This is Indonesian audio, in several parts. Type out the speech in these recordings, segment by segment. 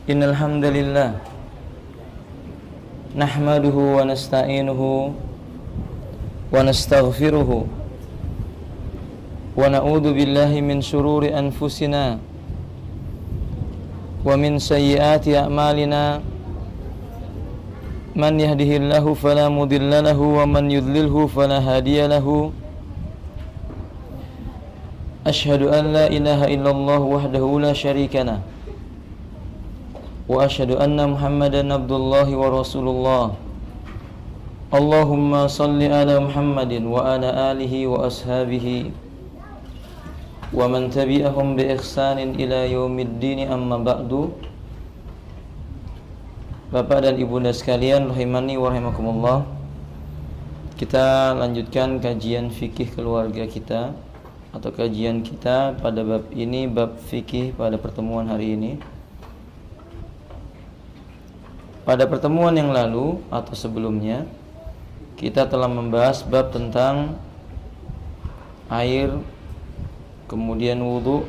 Innal hamdalillah nahmaduhu wa nasta'inuhu wa nastaghfiruhu wa na'udzu billahi min shururi anfusina wa min sayyiati a'malina man yahdihillahu fala mudilla lahu wa man yudlilhu fala hadiya lahu. Asyhadu an la ilaha illallah wahdahu la syarika lah wa asyhadu anna Muhammadan abdullahi wa rasulullah. Allahumma salli ala Muhammadin wa ala alihi wa ashabihi wa man tabi'ahum bi ihsanin ila yaumiddin, amma ba'du. Bapak dan Ibunda sekalian rahimani wa rahimakumullah, kita lanjutkan kajian fikih keluarga kita atau kajian kita pada bab ini, bab fikih pada pertemuan hari ini. Pada pertemuan yang lalu atau sebelumnya, kita telah membahas bab tentang air, kemudian wudu,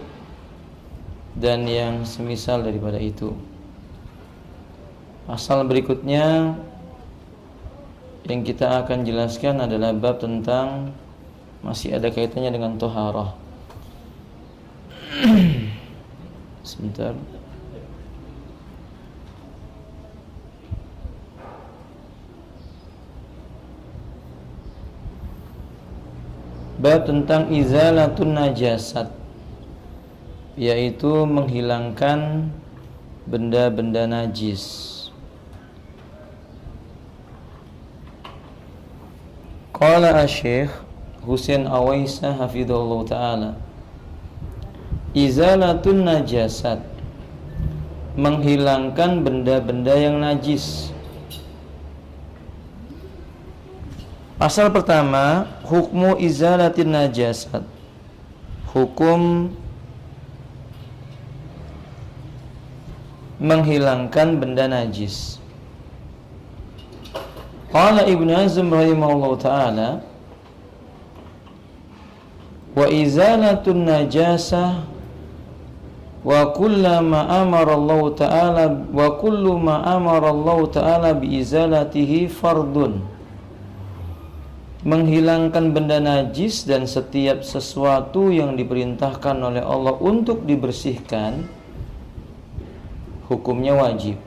dan yang semisal daripada itu. Pasal berikutnya yang kita akan jelaskan adalah bab tentang, masih ada kaitannya dengan toharah. Sebentar. Bab tentang izalatun najasat, yaitu menghilangkan benda-benda najis. Qala Asy-Syaikh Husain Awaisah hafizahullah ta'ala, izalatun najasat, menghilangkan benda-benda yang najis. Pasal pertama, hukmu izalatin najasat, hukum menghilangkan benda najis. Qala Ibnu Hazm rahimahullahu ta'ala, wa izalatun najasah wa kullu ma amara Allah ta'ala wa kullu ma amara Allah ta'ala bi izalatihi fardun. Menghilangkan benda najis dan setiap sesuatu yang diperintahkan oleh Allah untuk dibersihkan, hukumnya wajib.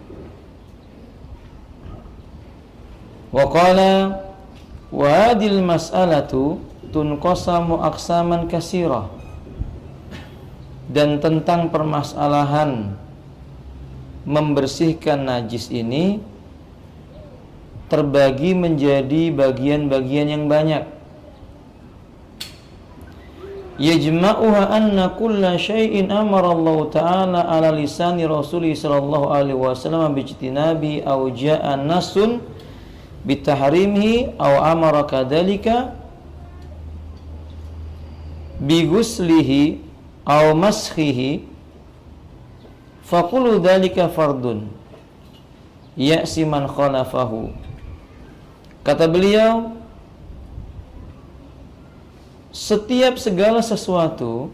Wa qala wa hadhil mas'alatu tunqasamu aqsaman katsirah, dan tentang permasalahan membersihkan najis ini terbagi menjadi bagian-bagian yang banyak. Yajma'uha anna kulla syai'in amara Allah ta'ala ala lisani Rasulih sallallahu alaihi wasallam bijtinabi aw ja'a nasun bitahrimihi aw amara kadzalika biguslihi aw maskhihi faqulu dzalika fardun ya'si man khalafahu. Kata beliau, setiap segala sesuatu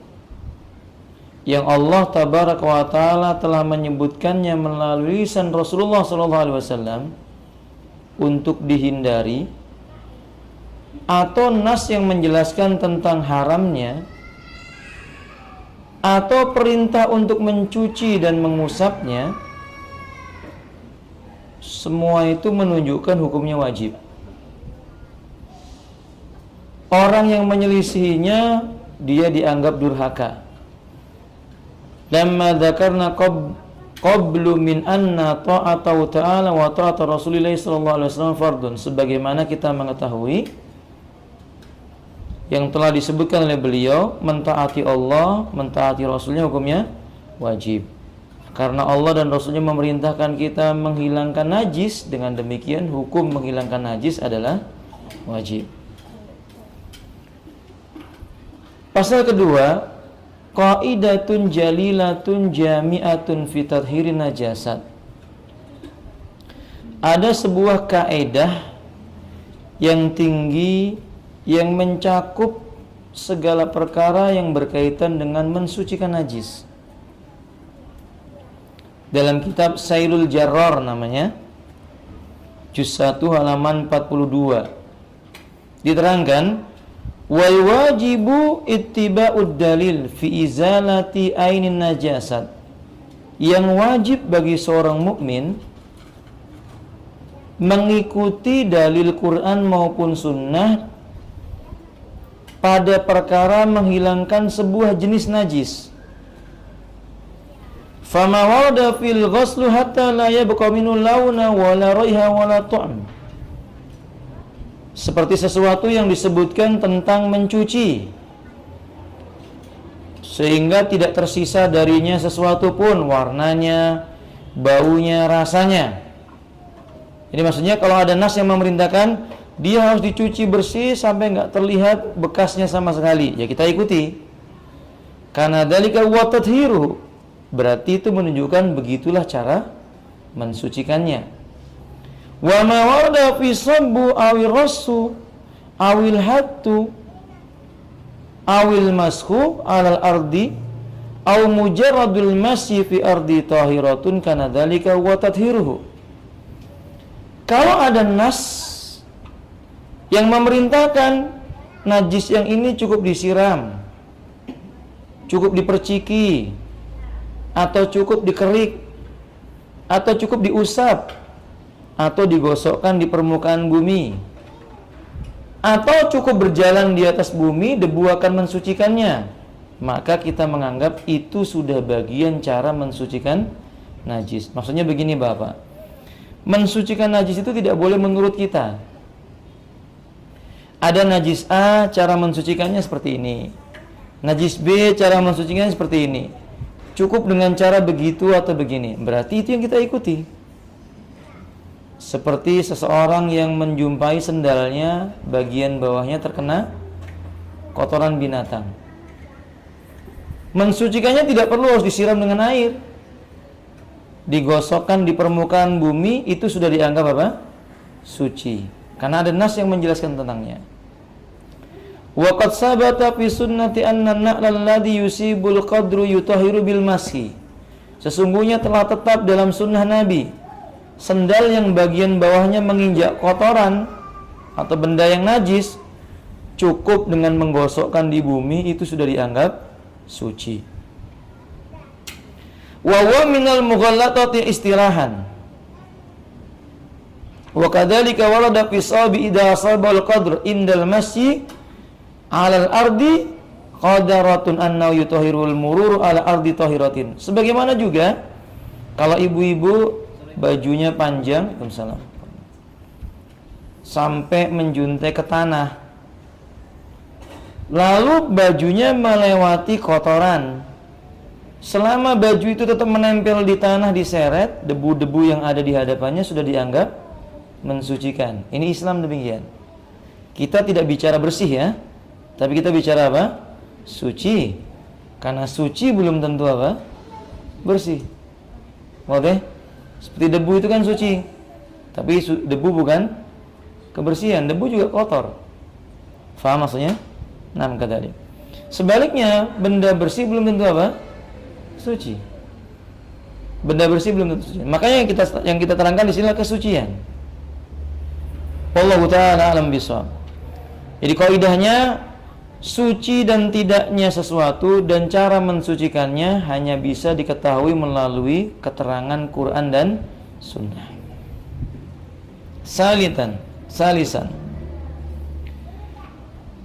yang Allah tabaraka wa ta'ala telah menyebutkannya melalui lisan Rasulullah sallallahu alaihi wasallam untuk dihindari, atau nas yang menjelaskan tentang haramnya, atau perintah untuk mencuci dan mengusapnya, semua itu menunjukkan hukumnya wajib. Orang yang menyelisihinya, dia dianggap durhaka. Lamma dzakarna qablu min anna ta'atahu ta'ala wa ta'ata Rasulillah sallallahu alaihi wasallam fardun, sebagaimana kita mengetahui yang telah disebutkan oleh beliau, mentaati Allah, mentaati Rasulnya hukumnya wajib. Karena Allah dan Rasulnya memerintahkan kita menghilangkan najis, dengan demikian hukum menghilangkan najis adalah wajib. Pasal kedua, qaidatun jalilatun jami'atun fi tadhirin najasat. Ada sebuah kaidah yang tinggi yang mencakup segala perkara yang berkaitan dengan mensucikan najis. dalam kitab Sailul Jarrar namanya, juz 1 halaman 42. Diterangkan, wal wajibu ittiba'ud dalil fi izalati ainin najasat. Yang wajib bagi seorang mukmin mengikuti dalil Quran maupun sunnah pada perkara menghilangkan sebuah jenis najis. Fama warada fil ghusl hatta la yabqa minhu launa wala raiha wala ta'am. Seperti sesuatu yang disebutkan tentang mencuci, sehingga tidak tersisa darinya sesuatu pun, warnanya, baunya, rasanya. Ini maksudnya kalau ada nas yang memerintahkan dia harus dicuci bersih sampai nggak terlihat bekasnya sama sekali, ya kita ikuti. Karena dalika wa tathiru, berarti itu menunjukkan begitulah cara mensucikannya. Wa ma warada fi sabbu awil rassu awil hattu awil mashu alal ardi aw mujarradul masyi fi ardi tahiratun kana dalika wa tathiruhu. Kalau ada nas yang memerintahkan najis yang ini cukup disiram, cukup diperciki, atau cukup dikerik, atau cukup diusap, atau digosokkan di permukaan bumi, atau cukup berjalan di atas bumi, debu akan mensucikannya, maka kita menganggap itu sudah bagian cara mensucikan najis. Maksudnya begini Bapak, mensucikan najis itu tidak boleh menurut kita. Ada najis A, cara mensucikannya seperti ini. Najis B, cara mensucikannya seperti ini. Cukup dengan cara begitu atau begini. Berarti itu yang kita ikuti. Seperti seseorang yang menjumpai sendalnya, bagian bawahnya terkena kotoran binatang. Mensucikannya tidak perlu harus disiram dengan air. Digosokkan di permukaan bumi, itu sudah dianggap apa? Suci. Karena ada nas yang menjelaskan tentangnya. Wa qad sabata fi sunnati anna an-na'la alladhi yusibul qadru yutahhiru bil mashi. Sesungguhnya telah tetap dalam sunnah Nabi, sendal yang bagian bawahnya menginjak kotoran atau benda yang najis, cukup dengan menggosokkan di bumi itu sudah dianggap suci. Wa huwa minal mughallatati istilahan. Wa kadzalika warada fi sabi idza asabal qadr indal masyi 'alal ardi qadaratun annahu yutahhirul murur 'ala ardi tahiratin. Sebagaimana juga kalau ibu-ibu bajunya panjang, Waalaikumsalam, sampai menjuntai ke tanah, lalu bajunya melewati kotoran, selama baju itu tetap menempel di tanah, diseret, debu-debu yang ada di hadapannya sudah dianggap mensucikan. Ini Islam demikian. Kita tidak bicara bersih ya, tapi kita bicara apa? Suci. Karena suci belum tentu apa? Bersih. Oke? Seperti debu itu kan suci, tapi debu bukan kebersihan. Debu juga kotor. Faham maksudnya? Nah, kata dia. Sebaliknya, benda bersih belum tentu apa? Suci. Benda bersih belum tentu suci. Makanya yang kita terangkan di sini adalah kesucian. Wallahu ta'ala alam bishawab. Jadi kaidahnya, suci dan tidaknya sesuatu dan cara mensucikannya hanya bisa diketahui melalui keterangan Quran dan Sunnah. Salisan.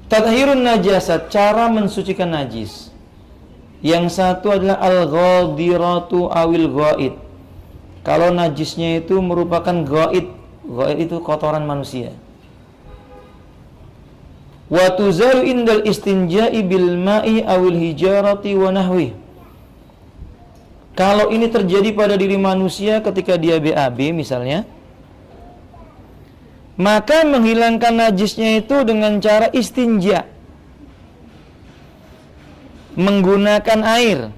Tathhirun najasat, cara mensucikan najis. Yang satu adalah al-ghadiratu awil ghaid. Kalau najisnya itu merupakan ghaid. Ghaid itu kotoran manusia. Wa tuzalu indal istinja'i bil ma'i awil hijarati wa nahwi. Kalau ini terjadi pada diri manusia ketika dia BAB misalnya, maka menghilangkan najisnya itu dengan cara istinja, menggunakan air.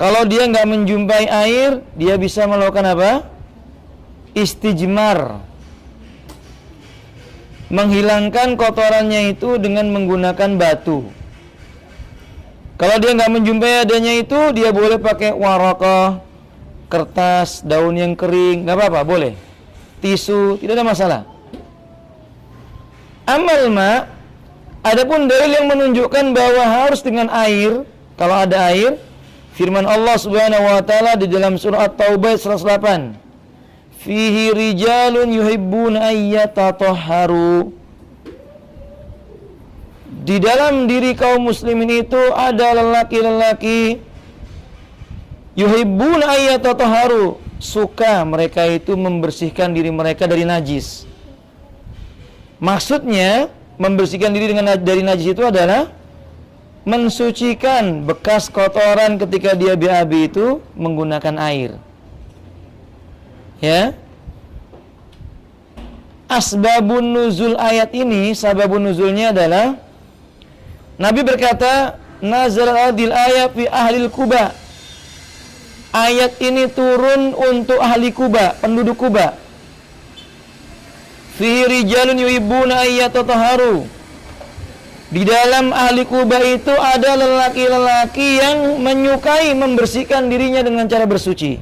Kalau dia nggak menjumpai air, dia bisa melakukan apa? Istijmar, menghilangkan kotorannya itu dengan menggunakan batu. Kalau dia nggak menjumpai adanya itu, dia boleh pakai warakah, kertas, daun yang kering, nggak apa-apa, boleh. Tisu, tidak ada masalah. Amal ma, adapun dalil yang menunjukkan bahwa harus dengan air, kalau ada air, firman Allah Subhanahu wa taala di dalam surah At-Taubah 108. Fihi rijalun yuhibbuna ayyatatahharu. Di dalam diri kaum muslimin itu ada lelaki-lelaki yuhibbuna ayyatatahharu, suka mereka itu membersihkan diri mereka dari najis. Maksudnya membersihkan diri dari najis itu adalah mensucikan bekas kotoran ketika dia BAB itu menggunakan air. Ya. Asbabun nuzul ayat ini, sababun nuzulnya adalah Nabi berkata, nazal hadil ayat fi ahlil Kuba. Ayat ini turun untuk ahli Kuba, penduduk Kuba. Fihi rijalun yuhibbuna ayyatatahharu. Di dalam ahli Kuba itu ada lelaki-lelaki yang menyukai membersihkan dirinya dengan cara bersuci.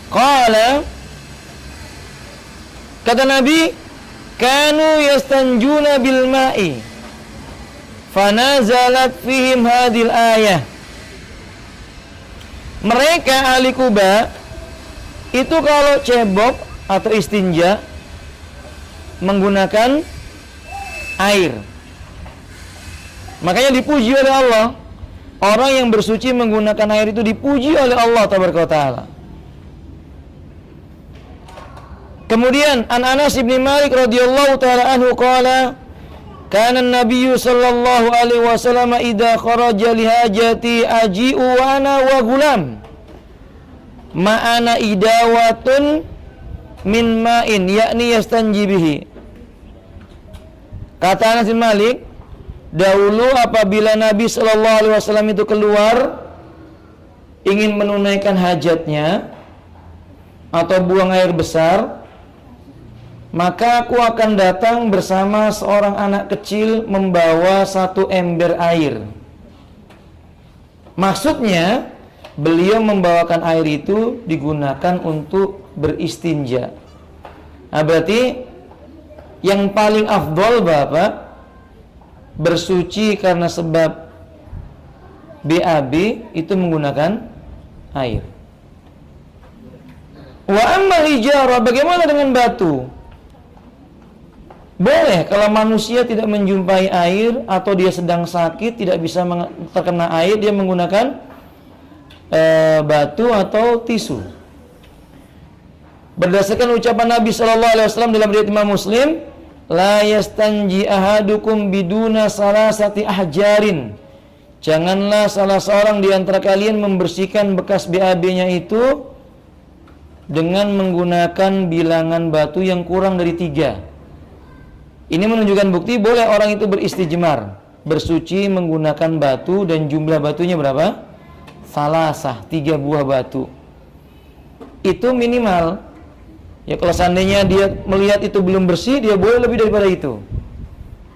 Qala, kata Nabi, kanu yastanjuna bil ma'i fanazalat fihim hadil ayah. Mereka ahli Kuba itu kalau cebok atau istinja menggunakan air. Makanya dipuji oleh Allah. Orang yang bersuci menggunakan air itu dipuji oleh Allah Taala. Kemudian Anas bin Malik radhiyallahu taala anhu qala, kana an-nabiy sallallahu alaihi wasallam idza kharaja li hajati aji'u wa ana wa gulam ma'ana idawatun min ma'in yakni yastanji bihi. Kata Anas bin Malik, dahulu apabila Nabi sallallahu alaihi wasallam itu keluar ingin menunaikan hajatnya atau buang air besar, maka aku akan datang bersama seorang anak kecil membawa satu ember air. Maksudnya beliau membawakan air itu digunakan untuk beristinja. Nah, berarti yang paling afdol Bapak bersuci karena sebab BAB itu menggunakan air. Wa amma hijara, bagaimana dengan batu? Boleh kalau manusia tidak menjumpai air atau dia sedang sakit tidak bisa terkena air, dia menggunakan batu atau tisu. Berdasarkan ucapan Nabi sallallahu alaihi wasallam dalam riwayat Imam Muslim, la yastanji ahadukum biduna salasati ahjarin. Janganlah salah seorang di antara kalian membersihkan bekas BAB-nya itu dengan menggunakan bilangan batu yang kurang dari 3. Ini menunjukkan bukti boleh orang itu beristijmar, bersuci menggunakan batu, dan jumlah batunya berapa? Salasah, 3 buah batu. Itu minimal. Ya kalau seandainya dia melihat itu belum bersih, dia boleh lebih daripada itu.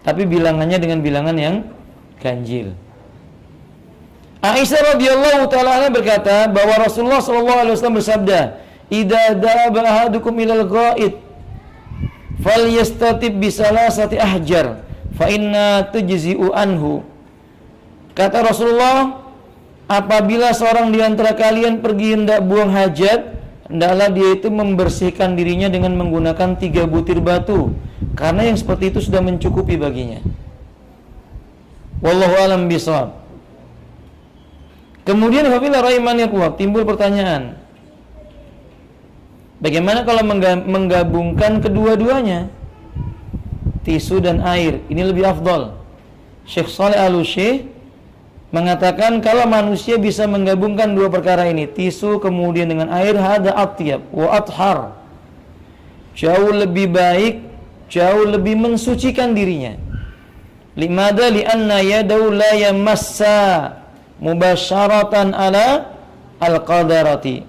Tapi bilangannya dengan bilangan yang ganjil. Aisyah radhiyallahu taala anha berkata bahwa Rasulullah sallallahu alaihi wasallam bersabda, "Idza dhaba ahadukum ilal ghaid falyastatib bisalasati ahjar fa inna tujzi'u anhu." Kata Rasulullah, apabila seorang di antara kalian pergi hendak buang hajat, hendaklah dia itu membersihkan dirinya dengan menggunakan 3 butir batu, karena yang seperti itu sudah mencukupi baginya. Wallahu a'lam bishawab. Kemudian apabila rahimani Allah, timbul pertanyaan, bagaimana kalau menggabungkan kedua-duanya, tisu dan air? Ini lebih afdol. Syekh Shalih Al-Utsaimin mengatakan kalau manusia bisa menggabungkan 2 perkara ini, tisu kemudian dengan air, hada atyab wa athhar, jauh lebih baik, jauh lebih mensucikan dirinya. Limada li'anna yadahu la yamassa mubasyaratan ala al-qadarati,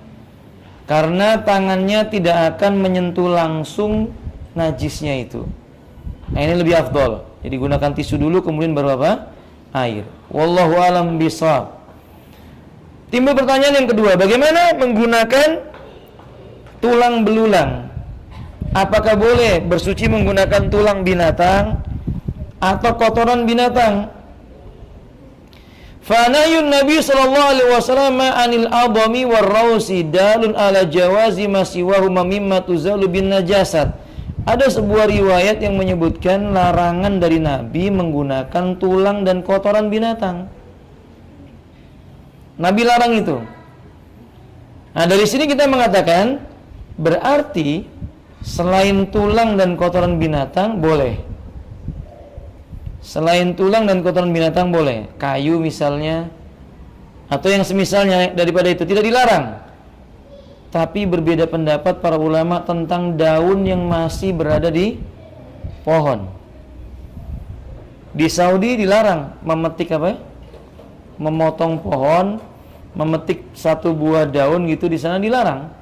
karena tangannya tidak akan menyentuh langsung najisnya itu. Nah, ini lebih afdol. Jadi gunakan tisu dulu kemudian baru apa? Air. Wallahu alam bishawab. Timbul pertanyaan yang kedua, bagaimana menggunakan tulang belulang? Apakah boleh bersuci menggunakan tulang binatang atau kotoran binatang? Fanayun Nabi sallallahu alaihi wasallam anil adami warrausi dalun ala jawazi masiwahu mimma tuzalu bin najasat. Ada sebuah riwayat yang menyebutkan larangan dari Nabi menggunakan tulang dan kotoran binatang. Nabi larang itu. Nah, dari sini kita mengatakan berarti selain tulang dan kotoran binatang boleh. Selain tulang dan kotoran binatang boleh. Kayu misalnya atau yang semisalnya daripada itu tidak dilarang. Tapi berbeda pendapat para ulama tentang daun yang masih berada di pohon. Di Saudi dilarang memetik apa? Memotong pohon, memetik satu buah daun gitu di sana dilarang.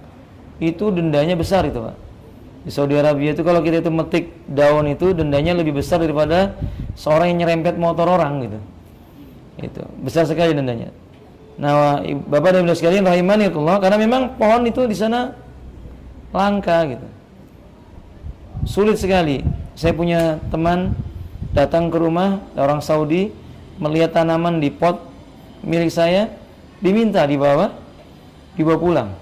Itu dendanya besar itu, Pak. Di Saudi Arabia itu kalau kita itu metik daun itu dendanya lebih besar daripada seorang yang nyerempet motor orang gitu. Itu besar sekali dendanya. Nah, Bapak dan Ibu sekalian rahimanillah, karena memang pohon itu di sana langka gitu. Sulit sekali. Saya punya teman datang ke rumah orang Saudi melihat tanaman di pot milik saya, diminta dibawa pulang.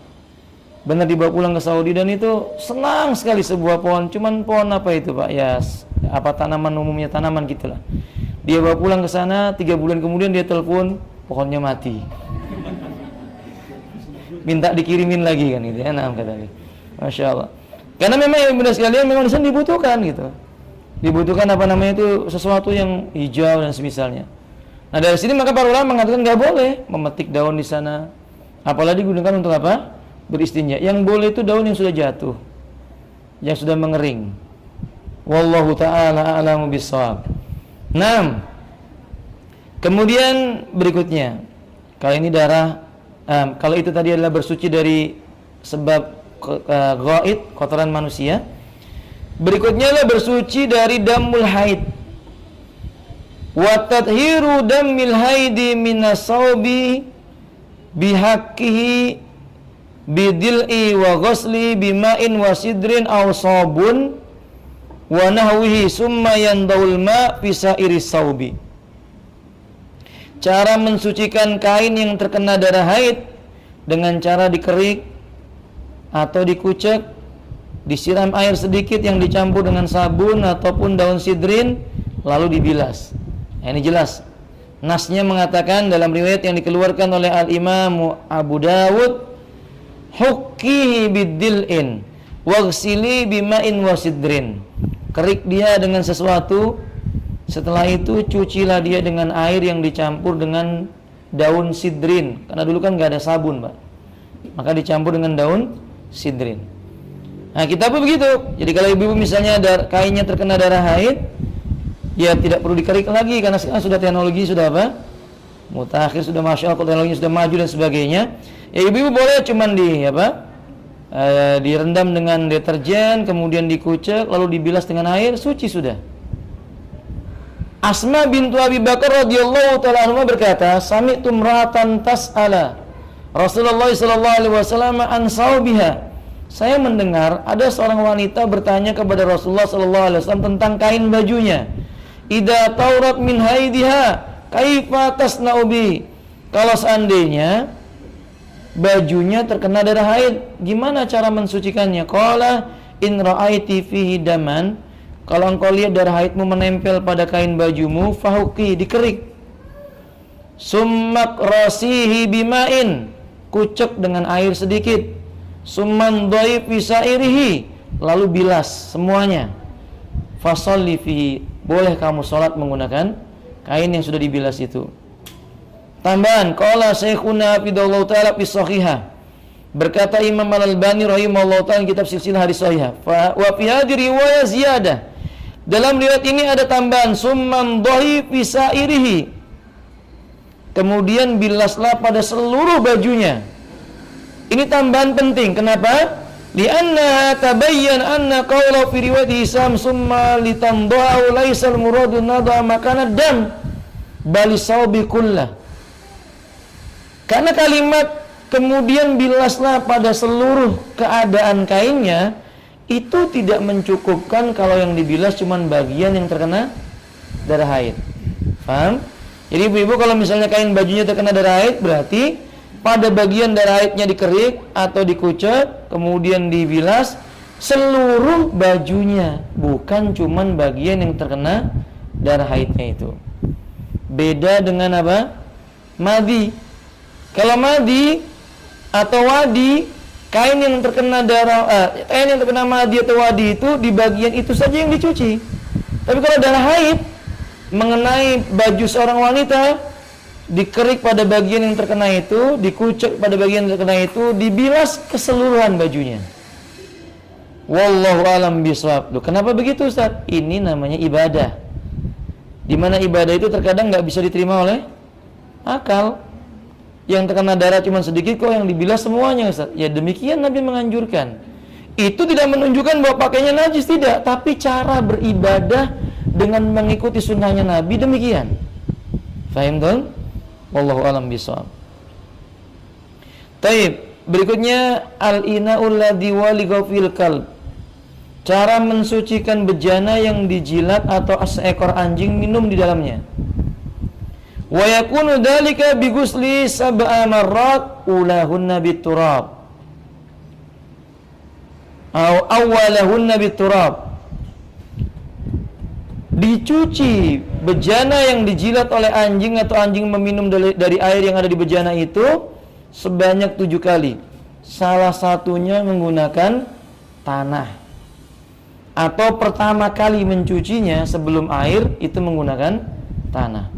Benar dibawa pulang ke Saudi dan itu senang sekali sebuah pohon. Cuman pohon apa itu, Pak? Ya apa tanaman umumnya tanaman gitulah. Dia bawa pulang ke sana, 3 bulan kemudian dia telepon, pohonnya mati. Minta dikirimin lagi kan gitu ya, nah katanya. Masya Allah. Karena memang ya benar sekalian memang di sana dibutuhkan gitu. Dibutuhkan apa namanya itu sesuatu yang hijau dan semisalnya. Nah dari sini maka para ulama mengatakan nggak boleh memetik daun di sana. Apalagi digunakan untuk apa? Beristinja. Yang boleh itu daun yang sudah jatuh, yang sudah mengering. Wallahu ta'ala a'lamu bissawab. 6. Kemudian berikutnya, kalau ini darah, kalau itu tadi adalah bersuci dari sebab ghaid, kotoran manusia. Berikutnya adalah bersuci dari damul haid. Wa tadhiru damil haidi minas saubi bihaqqihi bidil'i wa ghusli bima'in wa sidrin aw sabun wa nahwihi summa yandaul ma' fi sa'iris saubi. Cara mensucikan kain yang terkena darah haid dengan cara dikerik atau dikucek, disiram air sedikit yang dicampur dengan sabun ataupun daun sidrin lalu dibilas. Nah, ini jelas. Nasnya mengatakan dalam riwayat yang dikeluarkan oleh Al-Imam Abu Dawud, hukkihi bidil'in waghsili bima'in wasidrin. Kerik dia dengan sesuatu, setelah itu cucilah dia dengan air yang dicampur dengan daun sidrin. Karena dulu kan nggak ada sabun, Pak. Maka dicampur dengan daun sidrin. Nah, kita pun begitu. Jadi kalau ibu-ibu misalnya kainnya terkena darah haid, ya tidak perlu dikerik lagi karena sekarang sudah teknologi sudah apa? Mutakhir, sudah masya Allah, teknologi sudah maju dan sebagainya. Ya ibu-ibu boleh cuman direndam dengan deterjen, kemudian dikucek, lalu dibilas dengan air, suci sudah. Asma bintu Abi Bakar radhiyallahu taala anha berkata, sami'tu imra'atan tas'ala Rasulullah sallallahu alaihi wasallam an saubiha. Saya mendengar ada seorang wanita bertanya kepada Rasulullah sallallahu alaihi wasallam tentang kain bajunya. Idza taurat min haidiha kaifa tasna'u bi? Kalau seandainya bajunya terkena darah haid, gimana cara mensucikannya? Qala in ra'aiti fihi daman, kalau engkau lihat darah haidmu menempel pada kain bajumu, fahuki, dikerik. Summak rasihi bima'in, kucek dengan air sedikit. Summan dhaif bisairihi, lalu bilas semuanya. Fasalli fihi, boleh kamu sholat menggunakan kain yang sudah dibilas itu. Tambahan, qala Syekhuna fidallahu ta'ala fi shahihah. Berkata Imam Al-Albani rahimahullah ta'ala kitab silsilah hadis shahihah. Wa fi hadhihi riwayah ziyadah. Dalam riwayat ini ada tambahan summan dhaif bisairihi. Kemudian bilaslah pada seluruh bajunya. Ini tambahan penting. Kenapa? Lianna tabayyan anna qawla fi riwayat Hisam summa litamdahu laisal muradu nadha makana dam bali sawbi kullah. Karena kalimat kemudian bilaslah pada seluruh keadaan kainnya, itu tidak mencukupkan kalau yang dibilas cuma bagian yang terkena darah haid. Paham? Jadi ibu-ibu kalau misalnya kain bajunya terkena darah haid, berarti pada bagian darah haidnya dikerik atau dikucek, kemudian dibilas seluruh bajunya, bukan cuma bagian yang terkena darah haidnya itu. Beda dengan apa? Madi. Kalau madi atau wadi, kain yang terkena kain yang terkena madi atau wadi itu di bagian itu saja yang dicuci. Tapi kalau darah haid mengenai baju seorang wanita, dikerik pada bagian yang terkena itu, dikucek pada bagian yang terkena itu, dibilas keseluruhan bajunya. Wallahu alam bishawab. Loh, kenapa begitu Ustaz? Ini namanya ibadah. Di mana ibadah itu terkadang nggak bisa diterima oleh akal. Yang terkena darah cuma sedikit kok, yang dibilas semuanya Ustaz. Ya demikian Nabi menganjurkan. Itu tidak menunjukkan bahwa pakainya najis, tidak, tapi cara beribadah dengan mengikuti sunnahnya Nabi demikian. Fahim dong? Wallahu alam bishawab. Taib. Berikutnya al-ina'ul ladzi waligha fil kalb. Cara mensucikan bejana yang dijilat atau seekor anjing minum di dalamnya. Wa yakunu dzalika bi ghusli sab'a marrat ulahunna biturab. Awwalahunna biturab. Dicuci bejana yang dijilat oleh anjing atau anjing meminum dari air yang ada di bejana itu sebanyak 7 kali. Salah satunya menggunakan tanah. Atau pertama kali mencucinya sebelum air itu menggunakan tanah.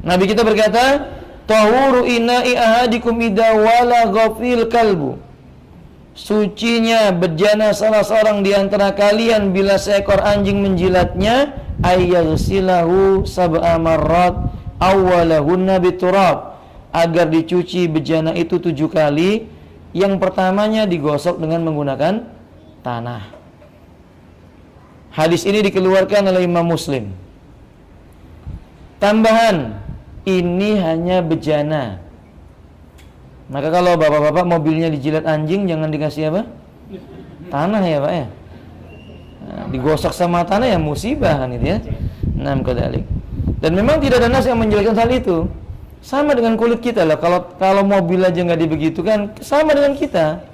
Nabi kita berkata, tahuru ina'i ahadikum idza walagha fil kalbu. Sucinya bejana salah seorang di antara kalian bila seekor anjing menjilatnya, ayyaghsilahu sab'a marrat awwalahunna biturab. Agar dicuci bejana itu 7 kali. Yang pertamanya digosok dengan menggunakan tanah. Hadis ini dikeluarkan oleh Imam Muslim. Tambahan, ini hanya bejana. Maka kalau bapak-bapak mobilnya dijilat anjing, jangan dikasih apa? Tanah ya Pak ya. Nah, digosok sama tanah ya musibah kan itu ya. Nam kadalik. Dan memang tidak ada nas yang menjelaskan hal itu. Sama dengan kulit kita lah. Kalau mobil aja nggak dibegitukan, sama dengan kita.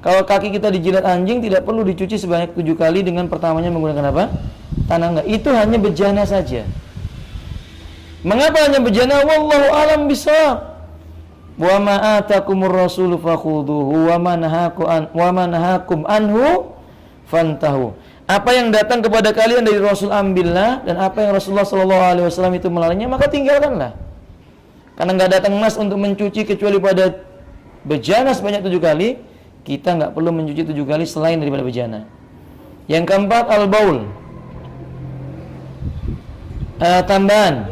Kalau kaki kita dijilat anjing tidak perlu dicuci sebanyak 7 kali dengan pertamanya menggunakan apa? Tanah enggak. Itu hanya bejana saja. Mengapa hanya bejana? Wallahu alam bishawab. Wa ma atakumur rasulu fakhudhuhu wa ma nahakum anhu fantahu. Apa yang datang kepada kalian dari Rasul ambillah, dan apa yang Rasulullah SAW itu melarangnya maka tinggalkanlah. Karena enggak datang nas untuk mencuci kecuali pada bejana sebanyak 7 kali. Kita enggak perlu mencuci 7 kali selain daripada bejana. Yang keempat, al-baul. Tambahan.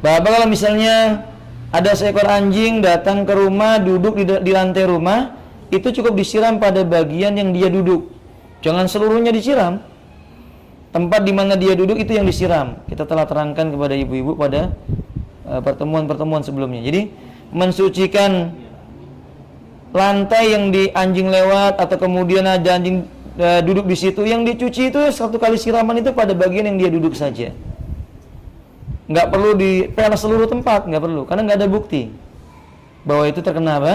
Bapak kalau misalnya ada seekor anjing datang ke rumah, duduk di lantai rumah, itu cukup disiram pada bagian yang dia duduk. Jangan seluruhnya disiram. Tempat di mana dia duduk itu yang disiram. Kita telah terangkan kepada ibu-ibu pada pertemuan-pertemuan sebelumnya. Jadi mensucikan lantai yang di anjing lewat atau kemudian ada anjing duduk di situ, yang dicuci itu 1 kali siraman itu pada bagian yang dia duduk saja. Nggak perlu diperas seluruh tempat, nggak perlu, karena nggak ada bukti bahwa itu terkena apa?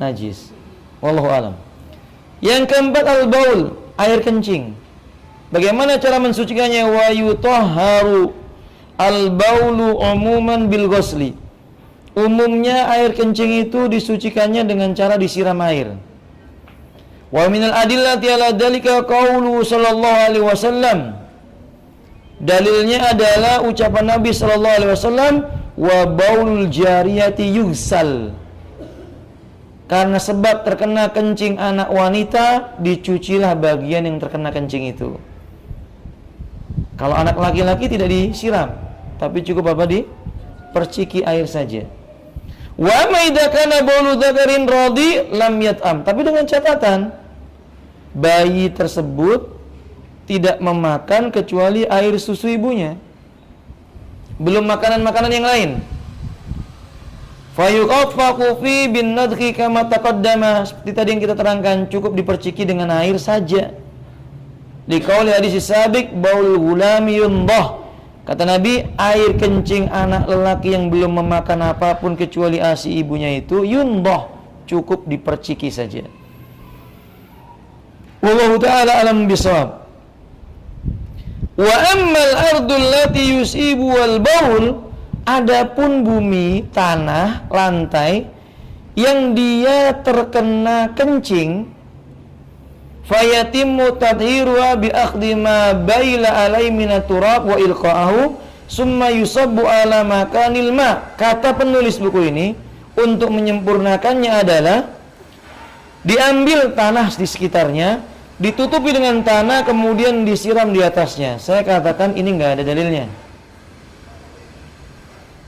Najis. Wallahu alam. Yang keempat, al-baul, air kencing. Bagaimana cara mensucikannya? Wa yutahharu al-baulu umuman bil ghusli. Umumnya air kencing itu disucikannya dengan cara disiram air. Wa minal adillati ala dzalika qaulu sallallahu alaihi wasallam. Dalilnya adalah ucapan Nabi sallallahu alaihi wasallam, wa baulul jariyati yughsal. Karena sebab terkena kencing anak wanita, dicucilah bagian yang terkena kencing itu. Kalau anak laki-laki tidak disiram, tapi cukup apa? Diperciki air saja. Wa ma idza kana baulu dzakarin radi lam yat'am. Tapi dengan catatan, bayi tersebut tidak memakan kecuali air susu ibunya. Belum makanan-makanan yang lain. Fayuqaffaqu fi bin nadhi kama taqaddama. Seperti tadi yang kita terangkan, cukup diperciki dengan air saja. Liqauli hadis sabiq baul gulami yundah. Kata Nabi, air kencing anak lelaki yang belum memakan apapun kecuali ASI ibunya itu yundah, cukup diperciki saja. Wallahu ta'ala alam bisawab. Wa ammal ardul lati yusibu wal baul, adapun bumi, tanah, lantai yang dia terkena kencing, fayatimmu tadhiruha bi akhdhi ma baila alai minat turab wa ilqa'ahu summa yusabbu ala makanil ma. Kata penulis buku ini, untuk menyempurnakannya adalah diambil tanah di sekitarnya, ditutupi dengan tanah, kemudian disiram di atasnya. Saya katakan ini nggak ada dalilnya.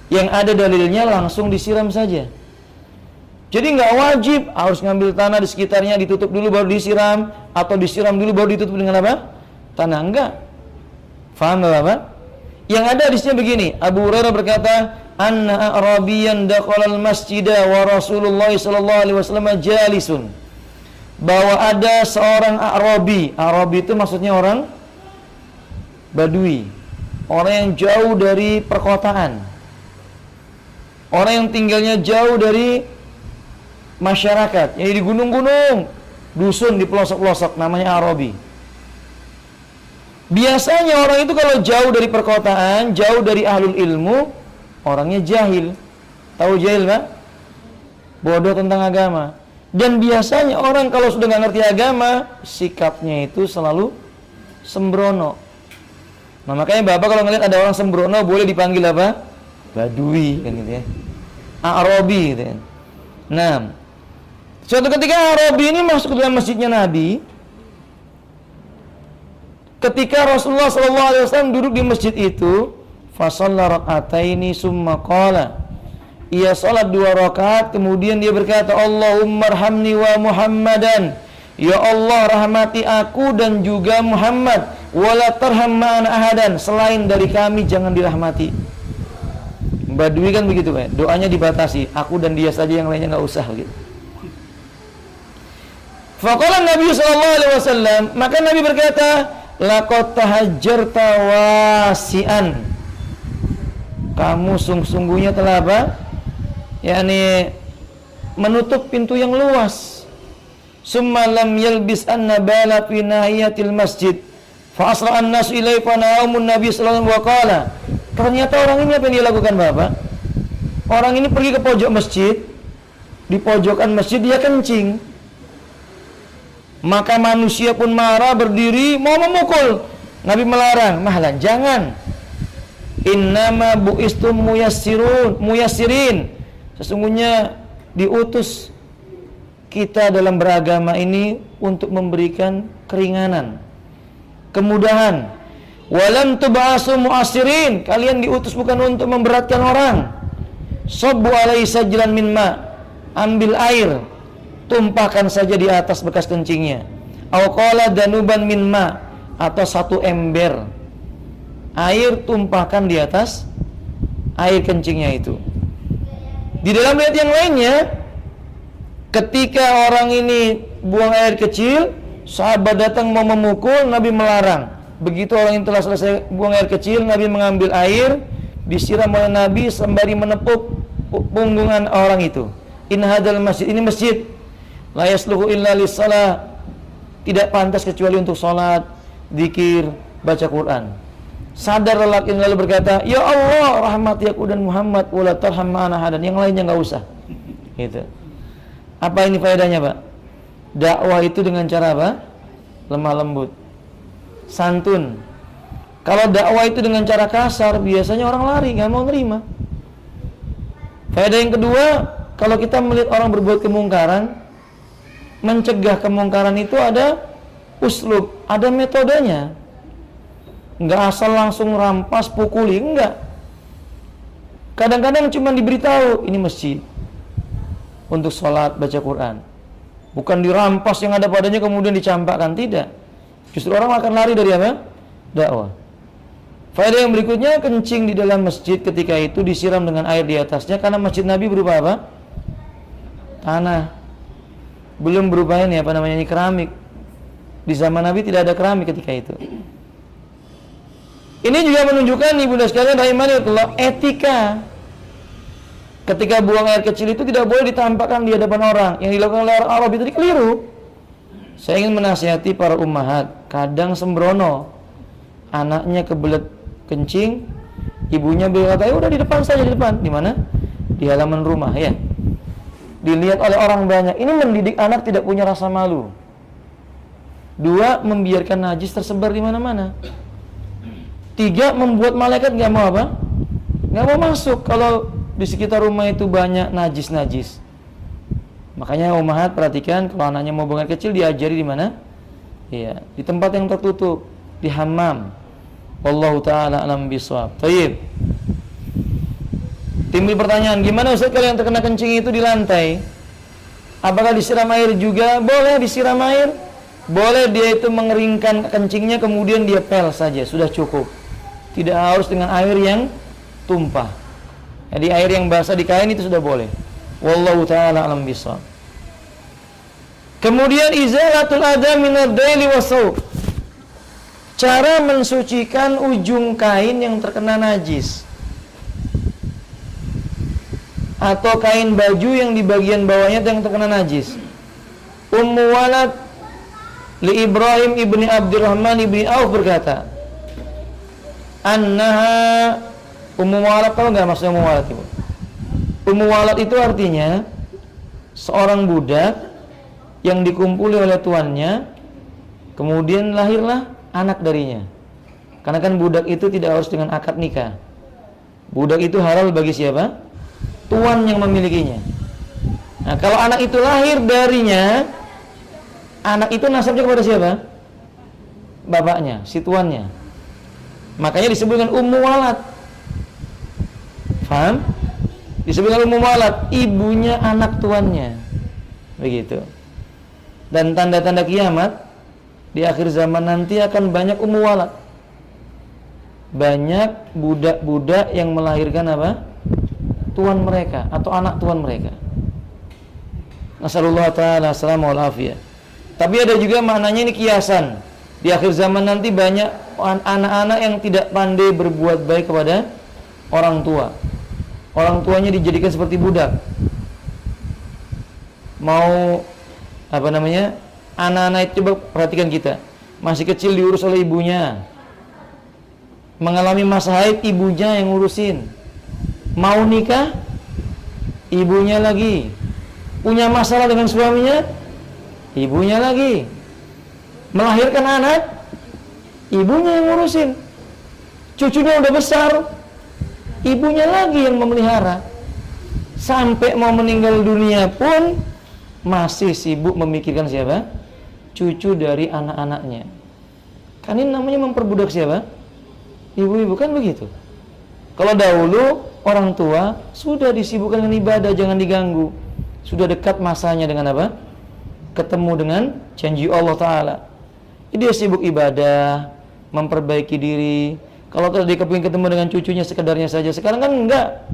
Yang ada dalilnya langsung disiram saja. Jadi nggak wajib harus ngambil tanah di sekitarnya, ditutup dulu baru disiram, atau disiram dulu baru ditutup dengan apa? Tanah. Enggak. Faham Bapak? Yang ada hadisnya begini. Abu Hurairah berkata, "Anna a'rabiyan dakhala al-masjida wa Rasulullah sallallahu alaihi wasallam jalisun." Bahwa ada seorang Arabi. Arabi itu maksudnya orang Badui, orang yang jauh dari perkotaan, orang yang tinggalnya jauh dari masyarakat, yang di gunung-gunung, dusun di pelosok-pelosok, namanya Arabi. Biasanya orang itu kalau jauh dari perkotaan, jauh dari ahlul ilmu, orangnya jahil. Tahu jahil, Pak? Bodoh tentang agama. Dan biasanya orang kalau sudah nggak ngerti agama, sikapnya itu selalu sembrono. Nah, makanya Bapak kalau ngelihat ada orang sembrono, boleh dipanggil apa? Badui, kan gitu ya. Arabi gitu ya. Nah, suatu ketika Arabi ini masuk ke dalam masjidnya Nabi. Ketika Rasulullah SAW duduk di masjid itu, fasalla rak'ataini summa qala, ia salat 2 rakaat, kemudian dia berkata, Allahumma arhamni wa Muhammadan, ya Allah rahmati aku dan juga Muhammad, wala tarham ma'ana ahadan, selain dari kami jangan dirahmati. Badui kan begitu kan, doanya dibatasi, aku dan dia saja, yang lainnya nggak usah gitu. Faqala Nabi SAW, maka Nabi berkata, laqad tahajjarta wasi'an, kamu sungguhnya telah apa? yakni menutup pintu yang luas. Summa lam yalbis an-nabala fi nahiyatil masjid fa asra an-nas ilaihi fa na'amun nabi sallallahu alaihi wasallam wa qala. Ternyata orang ini apa yang dia lakukan, Bapak? Orang ini pergi ke pojok masjid, di pojokan masjid dia kencing. Maka manusia pun marah, berdiri mau memukul. Nabi melarang, "Mahlan, jangan. Innama bu'istum muyassirin. Sesungguhnya diutus kita dalam beragama ini untuk memberikan keringanan, kemudahan. Walam tub'asu mu'assirin. Kalian diutus bukan untuk memberatkan orang. Sabbu alaihi sajlan min ma. Ambil air, tumpahkan saja di atas bekas kencingnya. Aw qala danuban min ma, atau 1 ember air tumpahkan di atas air kencingnya itu." Di dalam riwayat yang lainnya, ketika orang ini buang air kecil, sahabat datang mau memukul, Nabi melarang. Begitu orang itu telah selesai buang air kecil, Nabi mengambil air, disiram oleh Nabi sembari menepuk punggungan orang itu. In hadal masjid, ini masjid, la yasluhu illa lis-shalah, tidak pantas kecuali untuk salat, zikir, baca Quran. Sadar lelaki lalu berkata, "Ya Allah, rahmati aku dan Muhammad, wala tarham ma'ana hadan." Yang lainnya enggak usah. Gitu. Apa ini faedahnya, Pak? Dakwah itu dengan cara apa? Lemah lembut, santun. Kalau dakwah itu dengan cara kasar, biasanya orang lari, enggak mau nerima. Faedah yang kedua, kalau kita melihat orang berbuat kemungkaran, mencegah kemungkaran itu ada uslub, ada metodenya. Enggak asal langsung rampas, pukuli, enggak. Kadang-kadang cuma diberitahu, ini masjid untuk sholat, baca Quran. Bukan dirampas yang ada padanya kemudian dicampakkan, tidak. Justru orang akan lari dari apa? Dakwah. Faedah yang berikutnya, kencing di dalam masjid ketika itu disiram dengan air di atasnya, karena masjid Nabi berupa apa? Tanah. Belum berupa ini ini keramik. Di zaman Nabi tidak ada keramik ketika itu. Ini juga menunjukkan ibunda sekalian rahimanillah, etika. Ketika buang air kecil itu tidak boleh ditampakkan di hadapan orang. Yang dilakukan oleh orang Arab itu keliru. Saya ingin menasihati para ummahat, kadang sembrono, anaknya kebelet kencing, ibunya berkata, udah di depan saja, di depan. Di mana? Di halaman rumah, ya. Dilihat oleh orang banyak. Ini mendidik anak tidak punya rasa malu. 2, membiarkan najis tersebar di mana-mana. 3, membuat malaikat nggak mau apa? Nggak mau masuk kalau di sekitar rumah itu banyak najis-najis. Makanya ummahat perhatikan, kalau anaknya mau buang air kecil diajari di mana? Iya, di tempat yang tertutup, di hammam. Wallahu taala alam bisawab. Baik. Timbul pertanyaan, gimana Ustaz kalau yang terkena kencing itu di lantai? Apakah disiram air juga? Boleh disiram air. Boleh dia itu mengeringkan kencingnya kemudian dia pel saja, sudah cukup. Tidak harus dengan air yang tumpah. Jadi air yang basah di kain itu sudah boleh. Wallahu taala alam bisawab. Kemudian izalatul adha minad daili wasawb. Cara mensucikan ujung kain yang terkena najis, atau kain baju yang di bagian bawahnya yang terkena najis. Ummu Walad li Ibrahim ibni Abdurrahman ibni Auf berkata, annaha, Ummu Walad, tahu nggak maksudnya Ummu Walad itu? Ummu Walad itu artinya seorang budak yang dikumpuli oleh tuannya, kemudian lahirlah anak darinya. Karena kan budak itu tidak harus dengan akad nikah. Budak itu halal bagi siapa? Tuan yang memilikinya. Nah, kalau anak itu lahir darinya, anak itu nasabnya kepada siapa? Bapaknya, si tuannya. Makanya disebutkan Ummu Walad. Faham? Disebutkan Ummu Walad, ibunya anak tuannya. Begitu. Dan tanda-tanda kiamat di akhir zaman nanti akan banyak Ummu Walad. Banyak budak-budak yang melahirkan apa? Tuan mereka atau anak tuan mereka. Nasallallahu ta'ala assalamu alaihi. Tapi ada juga maknanya ini kiasan. Di akhir zaman nanti banyak anak-anak yang tidak pandai berbuat baik kepada orang tua. Orang tuanya dijadikan seperti budak. Mau anak-anak itu, coba perhatikan kita, masih kecil diurus oleh ibunya, mengalami masa haid ibunya yang ngurusin, mau nikah ibunya lagi, punya masalah dengan suaminya ibunya lagi, melahirkan anak ibunya yang ngurusin, cucunya udah besar ibunya lagi yang memelihara, sampai mau meninggal dunia pun masih sibuk memikirkan siapa? Cucu dari anak-anaknya. Kan ini namanya memperbudak siapa? Ibu-ibu, kan begitu. Kalau dahulu orang tua sudah disibukkan dengan ibadah, jangan diganggu. Sudah dekat masanya dengan apa? Ketemu dengan janji Allah Ta'ala. Dia sibuk ibadah, memperbaiki diri. Kalau tadi kepingin ketemu dengan cucunya sekedarnya saja. Sekarang kan enggak.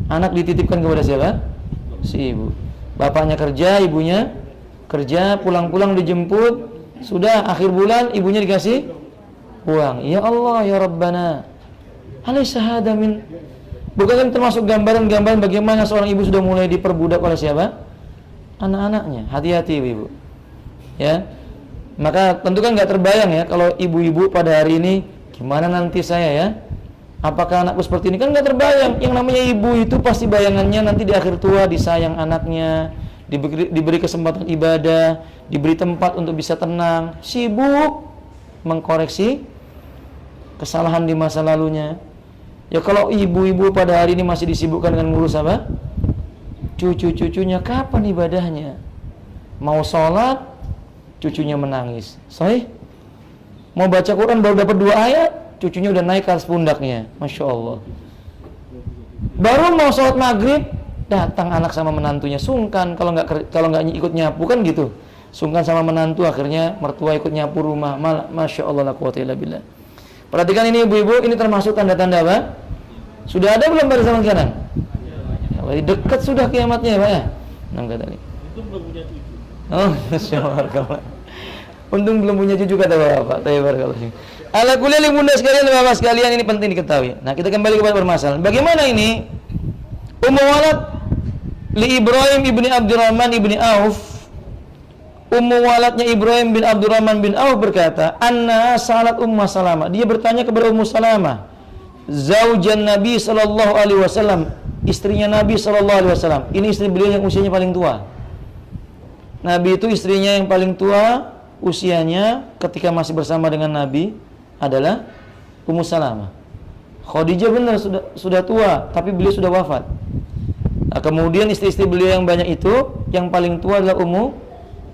Anak dititipkan kepada siapa? Si ibu. Bapaknya kerja, ibunya kerja, pulang-pulang dijemput, sudah akhir bulan ibunya dikasih uang. Ya Allah, ya Rabbana, alaysa hada min, bukan termasuk gambaran-gambaran bagaimana seorang ibu sudah mulai diperbudak oleh siapa? Anak-anaknya. Hati-hati ibu. Ya. Maka tentu kan nggak terbayang ya kalau ibu-ibu pada hari ini, gimana nanti saya ya? Apakah anakku seperti ini? Kan nggak terbayang. Yang namanya ibu itu pasti bayangannya nanti di akhir tua disayang anaknya, diberi kesempatan ibadah, diberi tempat untuk bisa tenang, sibuk mengkoreksi kesalahan di masa lalunya. Ya kalau ibu-ibu pada hari ini masih disibukkan dengan ngurus apa? Cucu-cucunya, kapan ibadahnya? Mau sholat, cucunya menangis. Sahih? Mau baca Quran baru dapat 2 ayat, cucunya udah naik ke atas pundaknya. Masya Allah. Baru mau sholat maghrib, datang anak sama menantunya, sungkan kalau nggak ikut nyapu, kan gitu. Sungkan sama menantu, akhirnya mertua ikut nyapu rumah. Masya Allah, la quwwata illa billah. Perhatikan ini ibu-ibu, ini termasuk tanda-tanda apa? Sudah ada belum pada zaman sekarang? Ya, dekat sudah kiamatnya ya Pak ya? Nangka tadi. Itu belum punya cucu. Oh, masyaallah. Untung belum punya cucu kata Bapak. Tayyib kalau sih. Ala kulli bunda sekalian, Bapak sekalian, ini penting diketahui. Nah, kita kembali kepada permasalahan. Bagaimana ini? Ummu Walad li Ibrahim ibni Abdurrahman ibni Auf. Ummu Waladnya Ibrahim bin Abdurrahman bin Auf berkata, "Anna salat Ummu Salamah." Dia bertanya kepada Ummu Salamah, zaujan Nabi sallallahu alaihi wasallam, istrinya Nabi sallallahu alaihi wasallam. Ini istri beliau yang usianya paling tua. Nabi itu istrinya yang paling tua usianya ketika masih bersama dengan Nabi adalah Ummu Salamah. Khadijah benar sudah tua, tapi beliau sudah wafat. Nah, kemudian istri-istri beliau yang banyak itu, yang paling tua adalah Ummu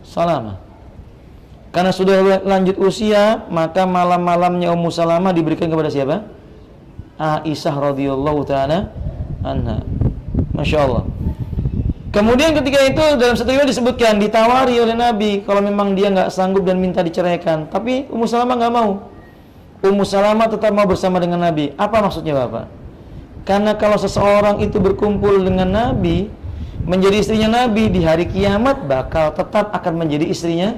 Salamah. Karena sudah lanjut usia, maka malam-malamnya Ummu Salamah diberikan kepada siapa? Aisyah radhiyallahu taala anha. Masya Allah. Kemudian ketika itu dalam satu riwayat disebutkan ditawari oleh Nabi kalau memang dia nggak sanggup dan minta diceraikan, tapi Ummu Salamah nggak mau. Ummu Salamah tetap mau bersama dengan Nabi. Apa maksudnya Bapak? Karena kalau seseorang itu berkumpul dengan Nabi, menjadi istrinya Nabi di hari kiamat, bakal tetap akan menjadi istrinya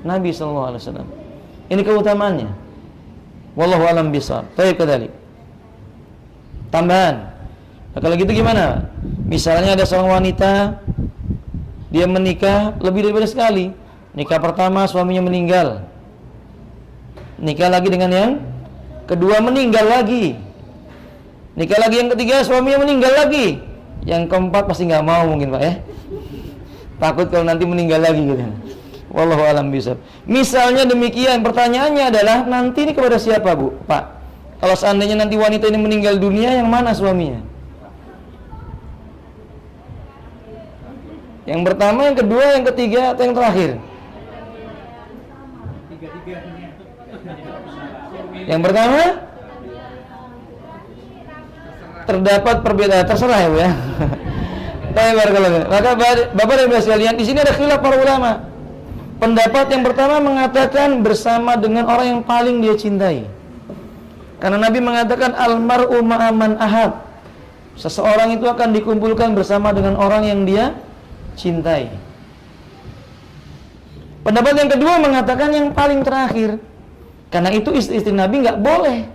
Nabi sallallahu alaihi wasallam. Ini keutamaannya. Wallahu alam bishawab. Baik kadzalik. Tambahan. Nah, kalau gitu gimana? Misalnya ada seorang wanita, dia menikah lebih daripada sekali. Nikah pertama suaminya meninggal, nikah lagi dengan yang kedua meninggal lagi, nikah lagi yang ketiga suaminya meninggal lagi, yang keempat pasti nggak mau mungkin Pak ya, takut kalau nanti meninggal lagi gitu. Wallahu alam bishawab. Misalnya demikian, pertanyaannya adalah nanti ini kepada siapa Bu? Pak, kalau seandainya nanti wanita ini meninggal dunia, yang mana suaminya? Yang pertama, yang kedua, yang ketiga, atau yang terakhir? Yang pertama, terdapat perbedaan, terserah ya Bu ya. Maka Bapak dan Ibu sekalian, di sini ada khilaf para ulama. Pendapat yang pertama mengatakan bersama dengan orang yang paling dia cintai. Karena Nabi mengatakan almar'u ma'aman ahab. Seseorang itu akan dikumpulkan bersama dengan orang yang dia cintai. Pendapat yang kedua mengatakan yang paling terakhir. Karena itu istri-istri Nabi nggak boleh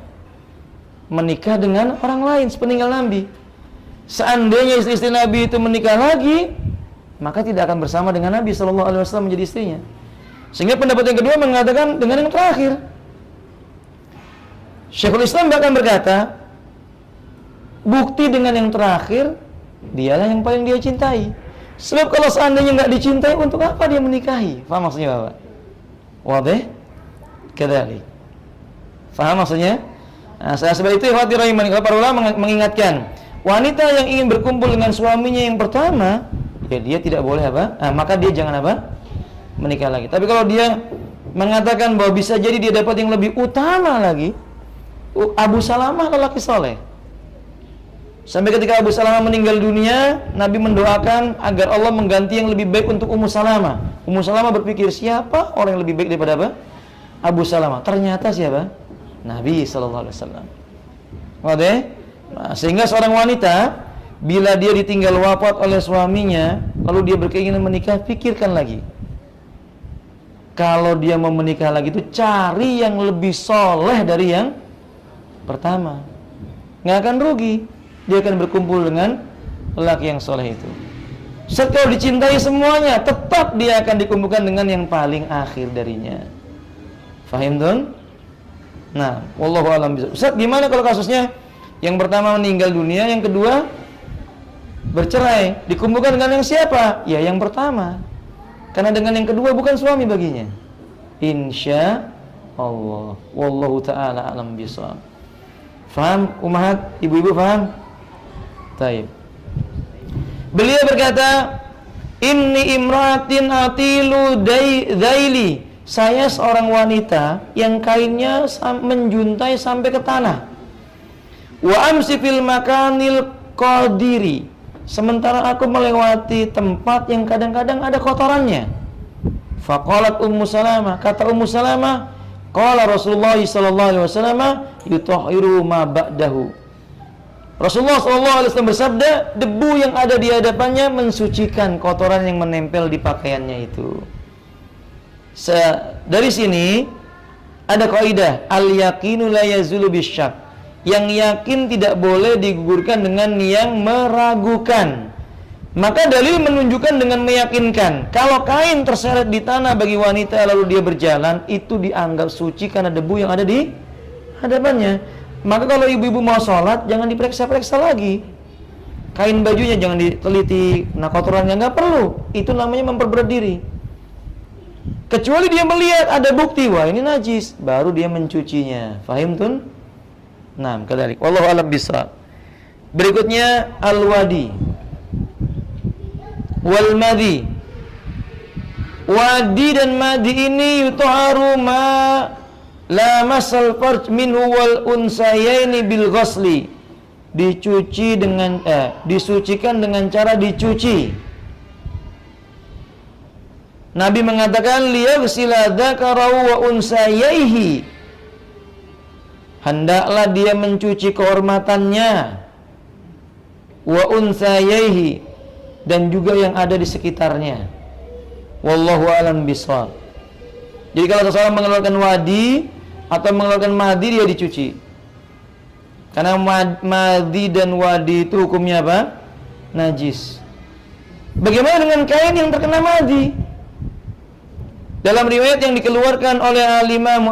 menikah dengan orang lain sepeninggal Nabi. Seandainya istri-istri Nabi itu menikah lagi, maka tidak akan bersama dengan Nabi SAW menjadi istrinya. Sehingga pendapat yang kedua mengatakan dengan yang terakhir. Syekhul Islam bahkan berkata, bukti dengan yang terakhir, dialah yang paling dia cintai. Sebab kalau seandainya nggak dicintai, untuk apa dia menikahi? Faham maksudnya Bapak? Wadih? Kadzalik. Faham maksudnya? Nah, sebab itu ikhwati rahimani, para ulama mengingatkan, wanita yang ingin berkumpul dengan suaminya yang pertama, ya dia tidak boleh apa? Maka dia jangan apa? Menikah lagi. Tapi kalau dia mengatakan bahwa bisa jadi dia dapat yang lebih utama lagi, Abu Salamah lelaki soleh. Sampai ketika Abu Salamah meninggal dunia, Nabi mendoakan agar Allah mengganti yang lebih baik untuk Ummu Salamah. Ummu Salamah berpikir, siapa orang yang lebih baik daripada apa? Abu Salamah. Ternyata siapa? Nabi sallallahu alaihi wasallam. Oke? Nah, sehingga seorang wanita bila dia ditinggal wafat oleh suaminya, lalu dia berkeinginan menikah, pikirkan lagi. Kalau dia mau menikah lagi itu cari yang lebih soleh dari yang pertama. Nggak akan rugi. Dia akan berkumpul dengan lelaki yang soleh itu. Setelah dicintai semuanya, tetap dia akan dikumpulkan dengan yang paling akhir darinya. Fahim dong? Nah, wallahu a'lam bishawab. Ustaz, gimana kalau kasusnya yang pertama meninggal dunia, yang kedua bercerai, dikumpulkan dengan yang siapa? Ya, yang pertama. Karena dengan yang kedua bukan suami baginya. Insya Allah. Wallahu ta'ala a'lam bishawab. Faham, ummahat, ibu-ibu faham? Taib. Beliau berkata, inni imratin atilu daili. Saya seorang wanita yang kainnya menjuntai sampai ke tanah. Wa amsi fil makanil qadiri. Sementara aku melewati tempat yang kadang-kadang ada kotorannya. Faqalat Ummu Salamah, kata Ummu Salamah, Qala Rasulullah sallallahu alaihi wasallam yutahhiru ma ba'dahu. Rasulullah sallallahu alaihi wasallam bersabda, debu yang ada di hadapannya mensucikan kotoran yang menempel di pakaiannya itu. Dari sini ada kaidah al-yaqinu la yazulu bisyak. Yang yakin tidak boleh digugurkan dengan yang meragukan. Maka dalil menunjukkan dengan meyakinkan. Kalau kain terseret di tanah bagi wanita lalu dia berjalan, itu dianggap suci karena debu yang ada di hadapannya. Maka kalau ibu-ibu mau sholat, jangan diperiksa-periksa lagi. Kain bajunya jangan diteliti, nah kotorannya nggak perlu. Itu namanya memperberat diri. Kecuali dia melihat ada bukti, wah ini najis, baru dia mencucinya. Fahim tun? Nah, kadalik. Wallahu a'lam bishawab. Berikutnya al-wadi. Wal madi. Wadi dan madi ini yutahharu ma la masal farj minhu wal unsayaini bil ghusli. Dicuci dengan disucikan dengan cara dicuci. Nabi mengatakan liyaghsila dzakarahu wa unsayaihi. Hendaklah dia mencuci kehormatannya wa unsayaihi dan juga yang ada di sekitarnya. Wallahu a'lam bishawab. Jadi kalau seseorang mengeluarkan wadi atau mengeluarkan madi, dia dicuci. Karena madi dan wadi itu hukumnya apa? Najis. Bagaimana dengan kain yang terkena madi? Dalam riwayat yang dikeluarkan oleh Imam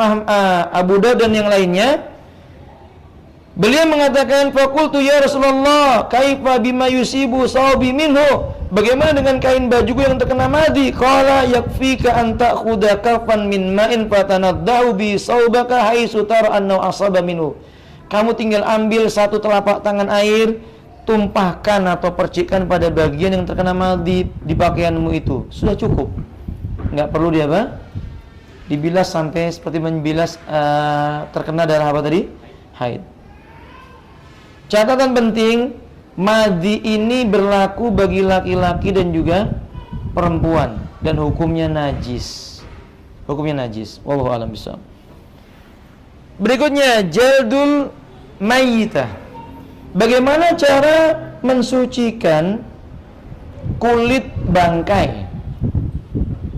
Abu Dawud dan yang lainnya, beliau mengatakan, "Faqultu ya Rasulullah, kaifa bima yusibu sawbi minhu?" Bagaimana dengan kain bajuku yang terkena madi? Qala yakfika an ta'khudha kafan min ma'in fatanaddahu bi sawbaka haitsu tara annahu asaba minhu. Kamu tinggal ambil satu telapak tangan air, tumpahkan atau percikkan pada bagian yang terkena madi di pakaianmu itu. Sudah cukup. Enggak perlu dia apa? Dibilas sampai seperti membilas terkena darah apa tadi? Haid. Catatan penting, madi ini berlaku bagi laki-laki dan juga perempuan dan hukumnya najis. Hukumnya najis. Wallahu a'lam bishawab. Berikutnya jaldul mayyitah. Bagaimana cara mensucikan kulit bangkai?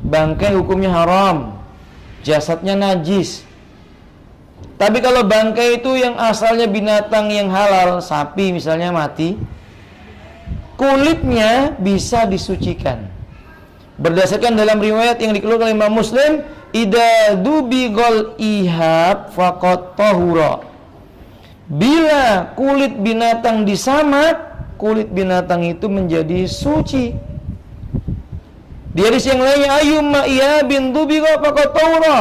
Bangkai hukumnya haram, jasadnya najis. Tapi kalau bangkai itu yang asalnya binatang yang halal, sapi misalnya mati, kulitnya bisa disucikan. Berdasarkan dalam riwayat yang dikeluarkan oleh Imam Muslim, idza dubigol ihab faqad tahura. Bila kulit binatang disamak, kulit binatang itu menjadi suci. Di hadis yang lainnya, ayyumma ihabin dubiga faqad tahura.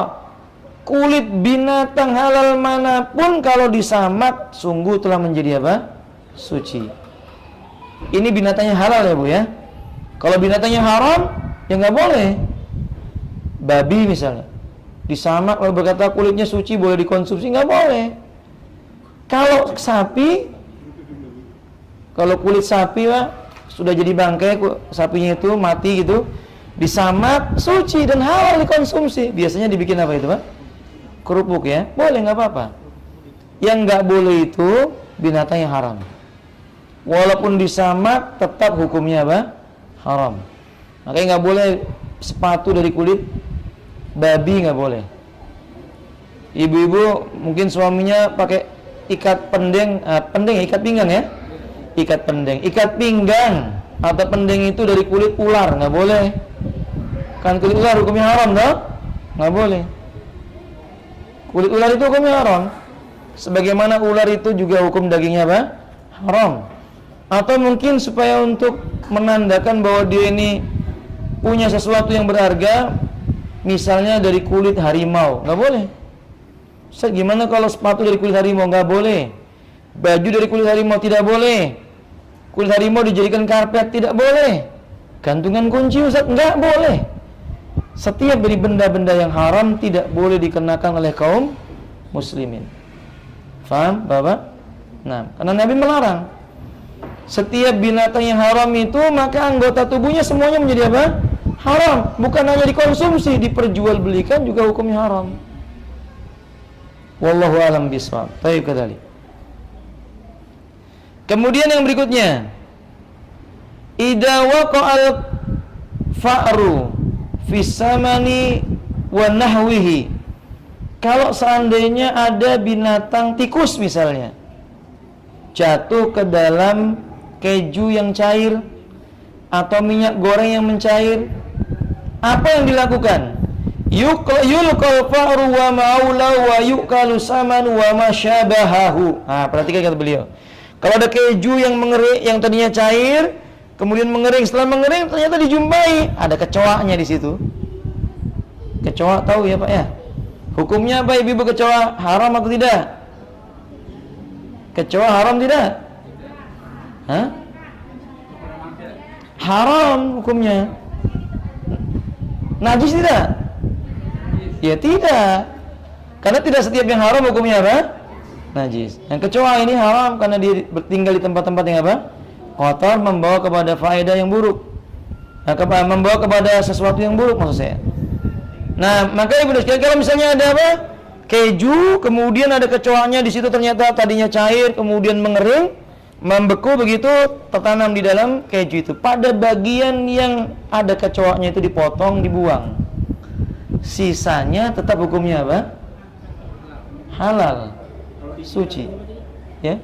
Kulit binatang halal manapun kalau disamak sungguh telah menjadi apa? Suci. Ini binatangnya halal ya Bu ya. Kalau binatangnya haram ya nggak boleh. Babi misalnya disamak lalu berkata kulitnya suci boleh dikonsumsi, nggak boleh. Kalau sapi, kalau kulit sapi Pak, sudah jadi bangkai sapinya itu mati gitu, disamak suci dan halal dikonsumsi. Biasanya dibikin apa itu Pak? Kerupuk ya, boleh nggak apa-apa. Yang nggak boleh itu binatang yang haram. Walaupun disamak tetap hukumnya apa? Haram. Makanya nggak boleh sepatu dari kulit babi, nggak boleh. Ibu-ibu mungkin suaminya pakai ikat pendeng, ikat pinggang ya, ikat pendeng, ikat pinggang atau pendeng itu dari kulit ular, nggak boleh. Kan kulit ular hukumnya haram, toh? Nggak boleh. Kulit ular itu hukumnya haram. Sebagaimana ular itu juga hukum dagingnya apa? Haram. Atau mungkin supaya untuk menandakan bahwa dia ini punya sesuatu yang berharga, misalnya dari kulit harimau, nggak boleh. Ustaz, gimana kalau sepatu dari kulit harimau? Nggak boleh. Baju dari kulit harimau tidak boleh. Kulit harimau dijadikan karpet tidak boleh. Gantungan kunci Ustaz, nggak boleh. Setiap dari benda-benda yang haram tidak boleh dikenakan oleh kaum muslimin. Faham Bapak? Nah, karena Nabi melarang. Setiap binatang yang haram itu maka anggota tubuhnya semuanya menjadi apa? Haram. Bukan hanya dikonsumsi, diperjualbelikan juga hukumnya haram. Wallahu a'lam bishawab. Baik kembali. Kemudian yang berikutnya, idza waqa'al fa'ru fi samani wa nahwihi. Kalau seandainya ada binatang tikus misalnya jatuh ke dalam keju yang cair atau minyak goreng yang mencair, apa yang dilakukan? Yulqal fa'ru wa ma'ula wa yu'kalu saman wa ma syabahahu. Perhatikan kata beliau. Kalau ada keju yang mengering, yang tadinya cair, kemudian mengering, setelah mengering ternyata dijumpai ada kecoaknya di situ. Kecoak tahu ya Pak ya? Hukumnya apa ibu kecoak? Haram atau tidak? Kecoak haram tidak? Hah? Haram hukumnya. Najis tidak? Ya tidak. Karena tidak setiap yang haram hukumnya apa? Najis. Yang kecoak ini haram karena dia tinggal di tempat-tempat yang apa? Kotor, membawa kepada faedah yang buruk. Membawa kepada sesuatu yang buruk maksud saya. Nah, maka ibu sekalian, kalau misalnya ada apa? Keju, kemudian ada kecoaknya di situ, ternyata tadinya cair, kemudian mengering, membeku begitu, tertanam di dalam keju itu. Pada bagian yang ada kecoaknya itu dipotong, dibuang. Sisanya tetap hukumnya apa? Halal. Suci. Ya?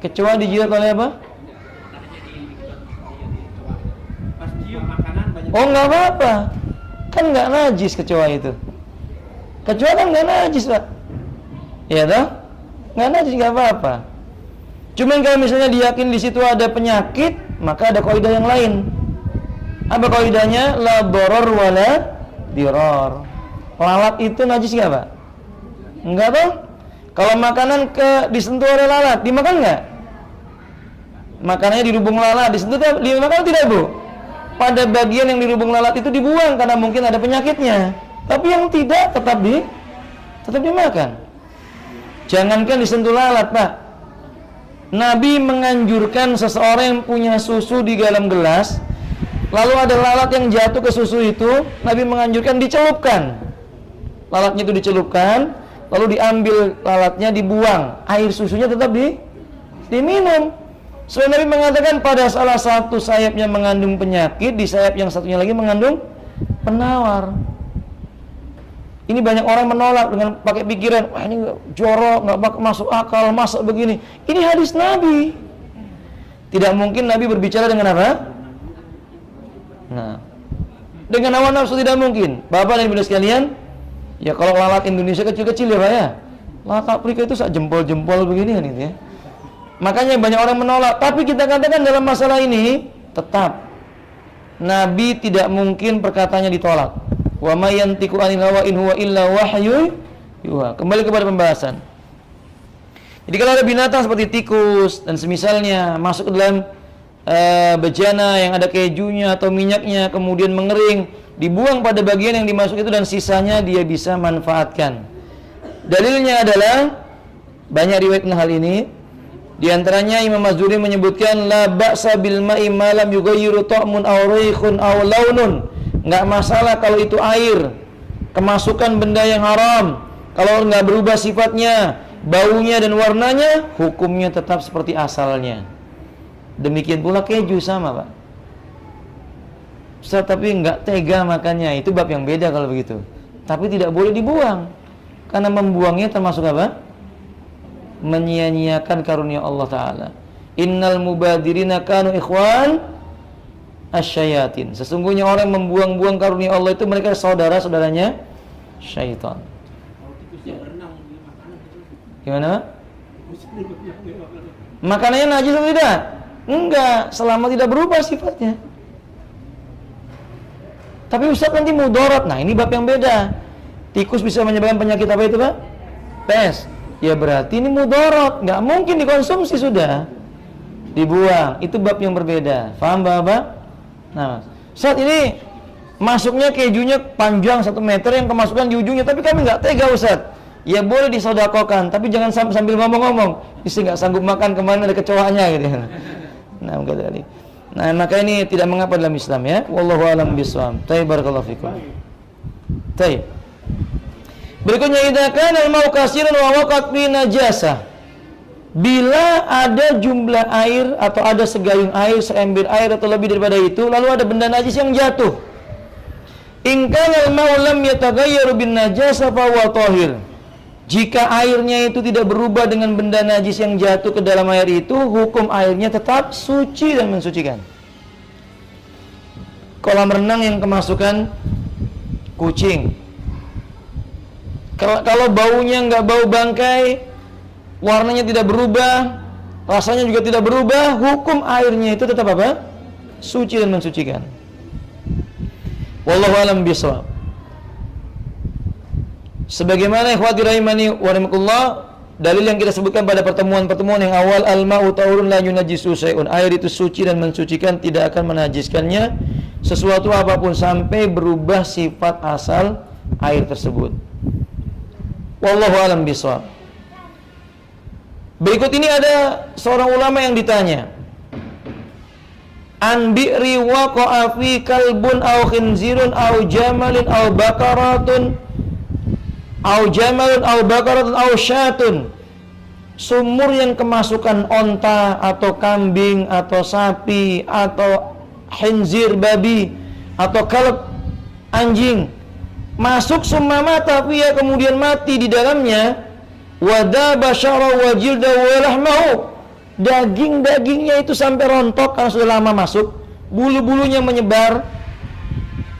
Kecoa dijilat oleh apa? Oh, enggak apa-apa. Kan enggak najis kecoa itu. Kecoa kan enggak najis, Pak. Iya toh? Enggak najis, enggak apa-apa. Cuman kalau misalnya diyakini di situ ada penyakit, maka ada kaidah yang lain. Apa kaidahnya? La darar wala dirar. Lalat itu najis enggak, Pak? Enggak toh? Kalau makanan disentuh oleh lalat, dimakan enggak? Makanannya dirubung lalat, disentuh dimakan tidak, Bu? Pada bagian yang dirubung lalat itu dibuang karena mungkin ada penyakitnya. Tapi yang tidak tetap dimakan. Jangankan disentuh lalat, Pak. Nabi menganjurkan seseorang yang punya susu di dalam gelas, lalu ada lalat yang jatuh ke susu itu, Nabi menganjurkan dicelupkan. Lalatnya itu dicelupkan, lalu diambil lalatnya, dibuang, air susunya tetap diminum. Soalnya Nabi mengatakan pada salah satu sayapnya mengandung penyakit, di sayap yang satunya lagi mengandung penawar. Ini banyak orang menolak dengan pakai pikiran, wah ini jorok, nggak masuk akal, masa begini. Ini hadis Nabi. Tidak mungkin Nabi berbicara dengan apa? Nah, dengan hawa nafsu tidak mungkin. Bapak dan ibu sekalian, ya kalau lalat Indonesia kecil-kecil ya Pak ya. Lalat Afrika itu sak jempol-jempol begini kan itu ya. Makanya banyak orang menolak. Tapi kita katakan dalam masalah ini tetap Nabi tidak mungkin perkataannya ditolak. Wa may yantiqu anil hawa in huwa illa wahyu yuha. Kembali kepada pembahasan. Jadi kalau ada binatang seperti tikus dan semisalnya masuk ke dalam bejana yang ada kejunya atau minyaknya, kemudian mengering, dibuang pada bagian yang dimasuk itu dan sisanya dia bisa manfaatkan. Dalilnya adalah banyak riwayat tentang hal ini. Di antaranya Imam Az-Zuhri menyebutkan la ba'sa bil ma'i ma lam yughayyiru ta'mun aw raikhun aw launun. Enggak masalah kalau itu air kemasukan benda yang haram, kalau enggak berubah sifatnya, baunya dan warnanya, hukumnya tetap seperti asalnya. Demikian pula keju sama, Pak. Ustaz, tapi enggak tega makannya, itu bab yang beda kalau begitu. Tapi tidak boleh dibuang. Karena membuangnya termasuk apa? Menyia-nyiakan karunia Allah Ta'ala. Innal mubadirina kanu ikhwan asyayatin. Sesungguhnya orang yang membuang-buang karunia Allah itu mereka saudara-saudaranya syaitan. Gimana? Makanannya najis atau tidak? Enggak, selama tidak berubah sifatnya. Tapi Ustaz nanti mudarat. Nah, ini bab yang beda. Tikus bisa menyebabkan penyakit apa itu, Pak? Pes. Ya berarti ini mudarat, nggak mungkin dikonsumsi, sudah dibuang. Itu bab yang berbeda. Paham Bapak? Nah, saat ini masuknya kejunya panjang 1 meter yang kemasukan di ujungnya, tapi kami nggak tega Ustaz. Ya boleh disodakokan, tapi jangan sambil ngomong-ngomong, istri nggak sanggup makan, kemana ada kecoaknya gitu. Nah, nah, maka ini tidak mengapa dalam Islam ya. Wallahu a'lam bishawab. Tayyib, barakallahu fikum. Tayyib. Berikutnya, idza kana al-ma'u katsiran wa waqat fi najasah. Bila ada jumlah air atau ada segayung air, seember air atau lebih daripada itu, lalu ada benda najis yang jatuh. In kana al-ma'u lam yataghayyaru bin najasah fa huwa tahir. Jika airnya itu tidak berubah dengan benda najis yang jatuh ke dalam air itu, hukum airnya tetap suci dan mensucikan. Kolam renang yang kemasukan kucing, kalau baunya nggak bau bangkai, warnanya tidak berubah, rasanya juga tidak berubah, hukum airnya itu tetap apa? Suci dan mensucikan. Wallahu a'lam bishawab. Sebagaimana ikhwati rahimani wa rahimakumullah, dalil yang kita sebutkan pada pertemuan-pertemuan yang awal, al-ma'u tahurun la yunajjisu syai'un. Air itu suci dan mensucikan, tidak akan menajiskannya sesuatu apapun sampai berubah sifat asal air tersebut. Wallahu a'lam bishawab. Berikut ini ada seorang ulama yang ditanya, an bi'ri waqa'a fi kalbun aw khinzirun aw jamalin aw bakaratun aw jamalun aw bakaratun aw syatun. Sumur yang kemasukan onta atau kambing atau sapi atau khinzir babi atau kalb anjing, masuk summa mata fiya, kemudian mati di dalamnya, wadaba syara wa jilda wa lahmahu, daging-dagingnya itu sampai rontok karena sudah lama masuk, bulu-bulunya menyebar,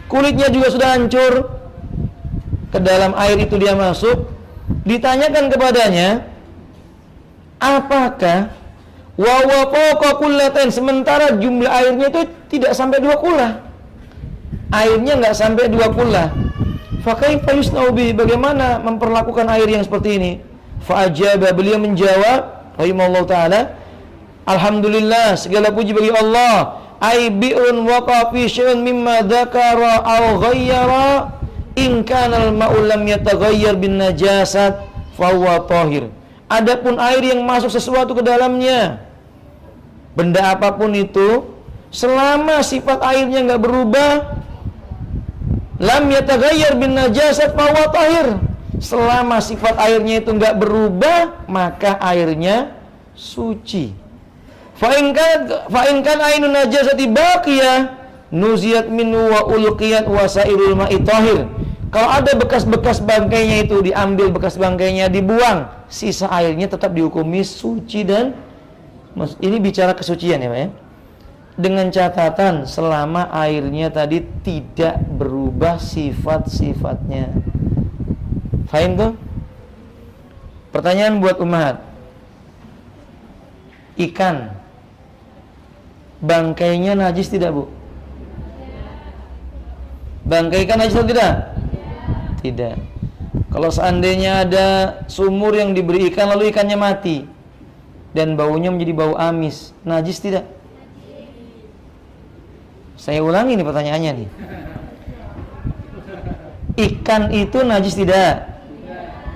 kulitnya juga sudah hancur, ke dalam air itu dia masuk. Ditanyakan kepadanya, apakah wa waqa kullatain, sementara jumlah airnya itu tidak sampai 2 kula, airnya nggak sampai 2 kula. Fa kaifa yusna'u bihi, bagaimana memperlakukan air yang seperti ini? Fa ajaba, beliau menjawab rahimallahu taala, alhamdulillah, segala puji bagi Allah, ai bi'un waqa fi syai'in mimma dzakara aw ghayyara, in kana al-ma'u lam yataghayyar bin najasat fa huwa tahir. Adapun air yang masuk sesuatu ke dalamnya, benda apapun itu, selama sifat airnya enggak berubah, lam yataghayyar bin najasat fa huwa tahir. Selama sifat airnya itu enggak berubah, maka airnya suci. Fa in kan ainun najasati baqiyah nuziyat minhu wa ulqiyat wasairul ma'i tahir. Kalau ada bekas-bekas bangkainya itu diambil, bekas bangkainya dibuang, sisa airnya tetap dihukumi suci. Dan ini bicara kesucian ya Pak ya, dengan catatan selama airnya tadi tidak berubah sifat-sifatnya. Fahim tuh? Pertanyaan buat umat, ikan bangkainya najis tidak Bu? Bangkai ikan najis atau tidak? Tidak. Kalau seandainya ada sumur yang diberi ikan lalu ikannya mati dan baunya menjadi bau amis, najis tidak? Saya ulangi nih pertanyaannya nih. Ikan itu najis tidak?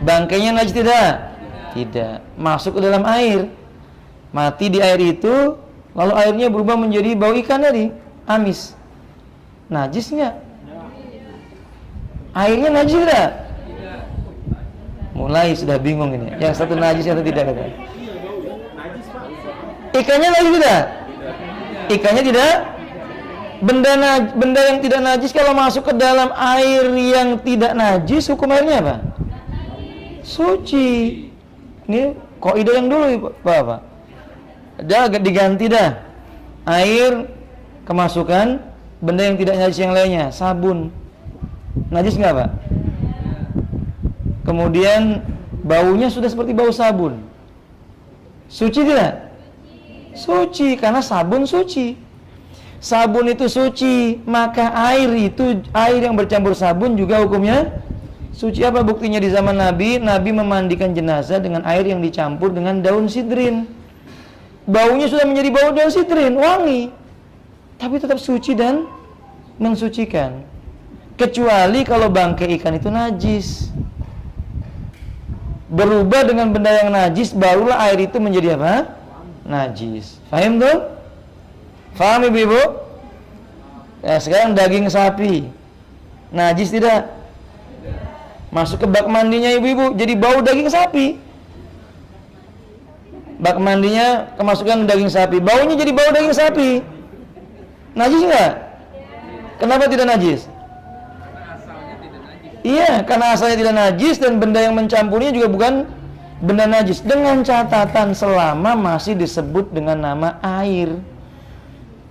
Bangkainya najis tidak? Tidak. Masuk ke dalam air, mati di air itu, lalu airnya berubah menjadi bau ikan tadi, amis. Najis enggak? Airnya najis tidak? Mulai sudah bingung ini. Yang satu najis atau tidak kata. Ikannya najis tidak? Ikannya tidak? Benda yang tidak najis kalau masuk ke dalam air yang tidak najis, hukum airnya apa? Suci. Ini kaidah yang dulu Bapak. Dah diganti dah. Air kemasukan benda yang tidak najis yang lainnya, sabun. Najis enggak Pak? Kemudian baunya sudah seperti bau sabun. Suci tidak? Suci, karena sabun suci. Sabun itu suci, maka air yang bercampur sabun juga hukumnya suci. Apa buktinya di zaman Nabi? Nabi memandikan jenazah dengan air yang dicampur dengan daun sidrin. Baunya sudah menjadi bau daun sidrin, wangi, tapi tetap suci dan mensucikan. Kecuali kalau bangkai ikan itu najis, berubah dengan benda yang najis, barulah air itu menjadi apa? Najis. Faham tuh? Faham ibu-ibu? Ya, sekarang daging sapi najis tidak? masuk ke bak mandinya ibu-ibu, jadi bau daging sapi. Bak mandinya kemasukan daging sapi, baunya jadi bau daging sapi. Najis nggak? Kenapa tidak najis? Iya, karena asalnya tidak najis dan benda yang mencampurinya juga bukan benda najis. Dengan catatan selama masih disebut dengan nama air.